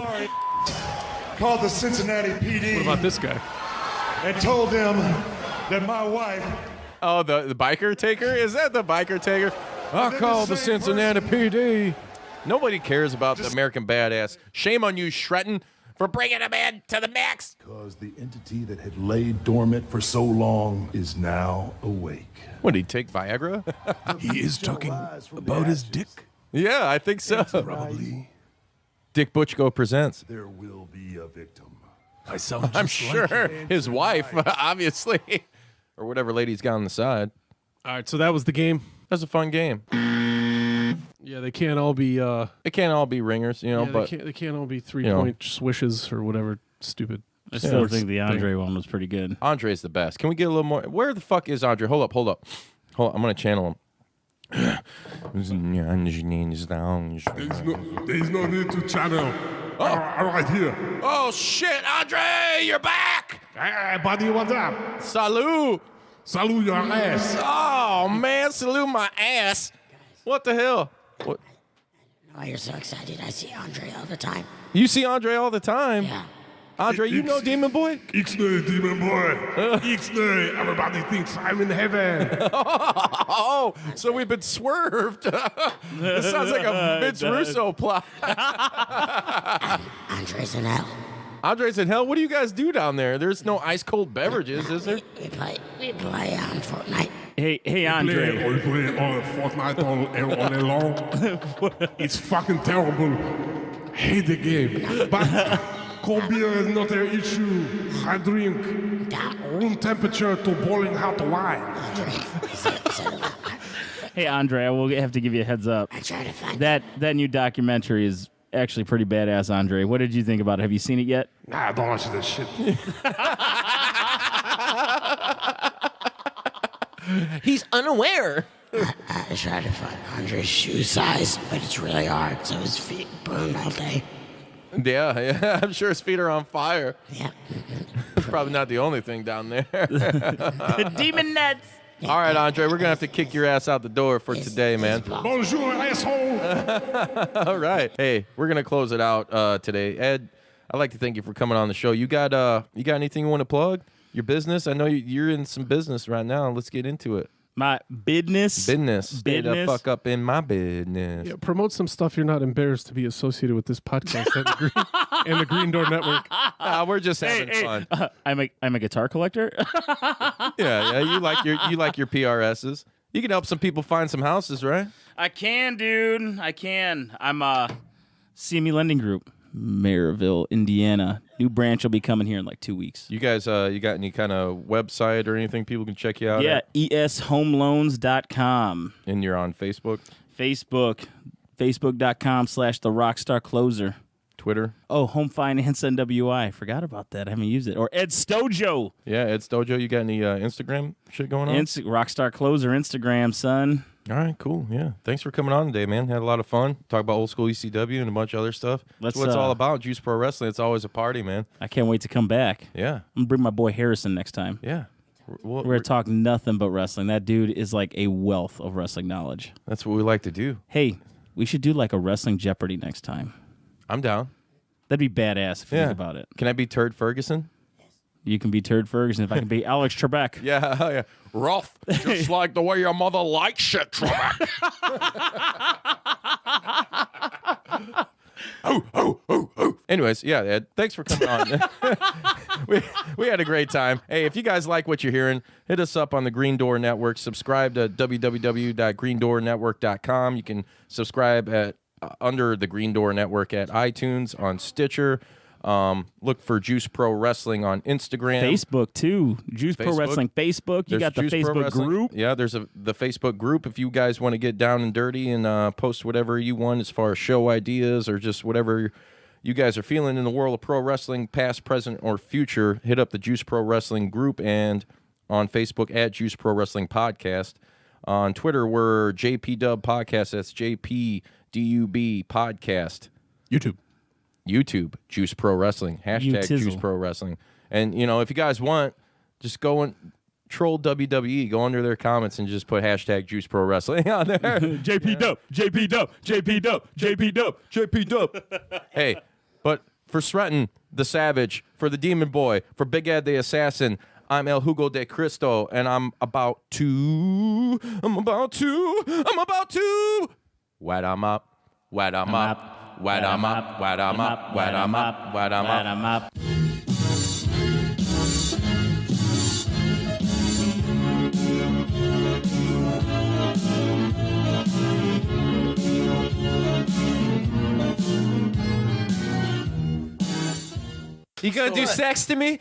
Called the Cincinnati PD. What about this guy? And told them that my wife. Oh, the biker taker? Is that the biker taker? I call the Cincinnati PD. Nobody cares about the American Badass. Shame on you, Sreten, for bringing him in to the max. Because the entity that had laid dormant for so long is now awake. What, did he take Viagra? He is talking about his dick. Yeah, I think so. Probably. Dick Butchko presents. There will be a victim. I sound I'm just sure like his wife, obviously, or whatever lady's got on the side. All right, so that was the game. That's a fun game. Yeah, they can't all be. It can't all be ringers, you know. Yeah, but they can't all be 3-point swishes or whatever stupid. I still think the Andre one was pretty good. Andre's the best. Can we get a little more? Where the fuck is Andre? Hold up. I'm gonna channel him. There's no need to channel. Right here. Oh shit, Andre, you're back! Hey, buddy, what's up? Salute! Salute your ass. Oh man, salute my ass! What the hell? What? Oh, you're so excited. I see Andre all the time. You see Andre all the time? Yeah. Andre, you know Demon Boy? Ixnay, Demon Boy. Ixnay, everybody thinks I'm in heaven. Oh, so we've been swerved. This sounds like a Vince Russo plot. Andre's in hell. Andre's in hell? What do you guys do down there? There's no ice cold beverages, is there? We play on Fortnite. Hey, Andre. We play on Fortnite all day long. It's fucking terrible. Hate the game. But cold beer is not an issue. I drink room temperature to boiling hot wine. Hey, Andre, I will have to give you a heads up. I try to find That new documentary is actually pretty badass, Andre. What did you think about it? Have you seen it yet? Nah, I don't watch this shit. He's unaware. I try to find Andre's shoe size, but it's really hard, so his feet burn all day. Yeah, I'm sure his feet are on fire. Yeah. It's probably not the only thing down there. The demon nuts. All right, Andre, we're going to have to kick your ass out the door for today, man. Bonjour, asshole. All right. Hey, we're going to close it out today. Ed, I'd like to thank you for coming on the show. You got anything you want to plug? Your business? I know you're in some business right now. Let's get into it. My business. Stay the fuck up in my business. Yeah, promote some stuff you're not embarrassed to be associated with this podcast and the Green Door Network. We're just having fun. I'm a guitar collector. Yeah. You like your PRSs. You can help some people find some houses, right? I can, dude. I can. I'm CME Lending Group, Maryville, Indiana. New branch will be coming here in like 2 weeks. You guys, you got any kind of website or anything people can check you out? Yeah, eshomeloans.com. And you're on Facebook? Facebook.com/The Rockstar Closer. Twitter? Oh, Home Finance NWI. Forgot about that. I haven't used it. Or Ed Stojo. Yeah, Ed Stojo. You got any Instagram shit going on? Rockstar Closer Instagram, son. All right, cool. Yeah. Thanks for coming on today, man. Had a lot of fun. Talk about old school ECW and a bunch of other stuff. That's what it's all about. Juice Pro Wrestling. It's always a party, man. I can't wait to come back. Yeah. I'm going to bring my boy Harrison next time. Yeah. We're going to talk nothing but wrestling. That dude is like a wealth of wrestling knowledge. That's what we like to do. Hey, we should do like a wrestling Jeopardy next time. I'm down. That'd be badass if you think about it. Can I be Turd Ferguson? You can be Turd Ferguson if I can be Alex Trebek. Yeah. Rough, just like the way your mother likes it, Trebek. Anyways, yeah, Ed, thanks for coming on. we had a great time. Hey, if you guys like what you're hearing, hit us up on the Green Door Network. Subscribe to www.greendoornetwork.com. You can subscribe at under the Green Door Network at iTunes, on Stitcher. Look for Juice Pro Wrestling on Instagram. Facebook, too. Juice Pro Wrestling Facebook. You got the Facebook group. Yeah, there's the Facebook group if you guys want to get down and dirty and post whatever you want as far as show ideas or just whatever you guys are feeling in the world of pro wrestling, past, present, or future. Hit up the Juice Pro Wrestling group and on Facebook at Juice Pro Wrestling Podcast. On Twitter, we're JPDUB Podcast. That's JPDUB Podcast. YouTube, Juice Pro Wrestling, hashtag Juice Pro Wrestling. And, if you guys want, just go and troll WWE. Go under their comments and just put hashtag Juice Pro Wrestling on there. JPDUB, JPDUB, JPDUB, JPDUB, JPDUB. Hey, but for Sreten, the Savage, for the Demon Boy, for Big Ed, the Assassin, I'm El Hugo de Cristo, and I'm about to wet 'em up, wet 'em up. Wet 'em up, wet 'em up, wet 'em up, wet 'em up. You gonna do sex to me?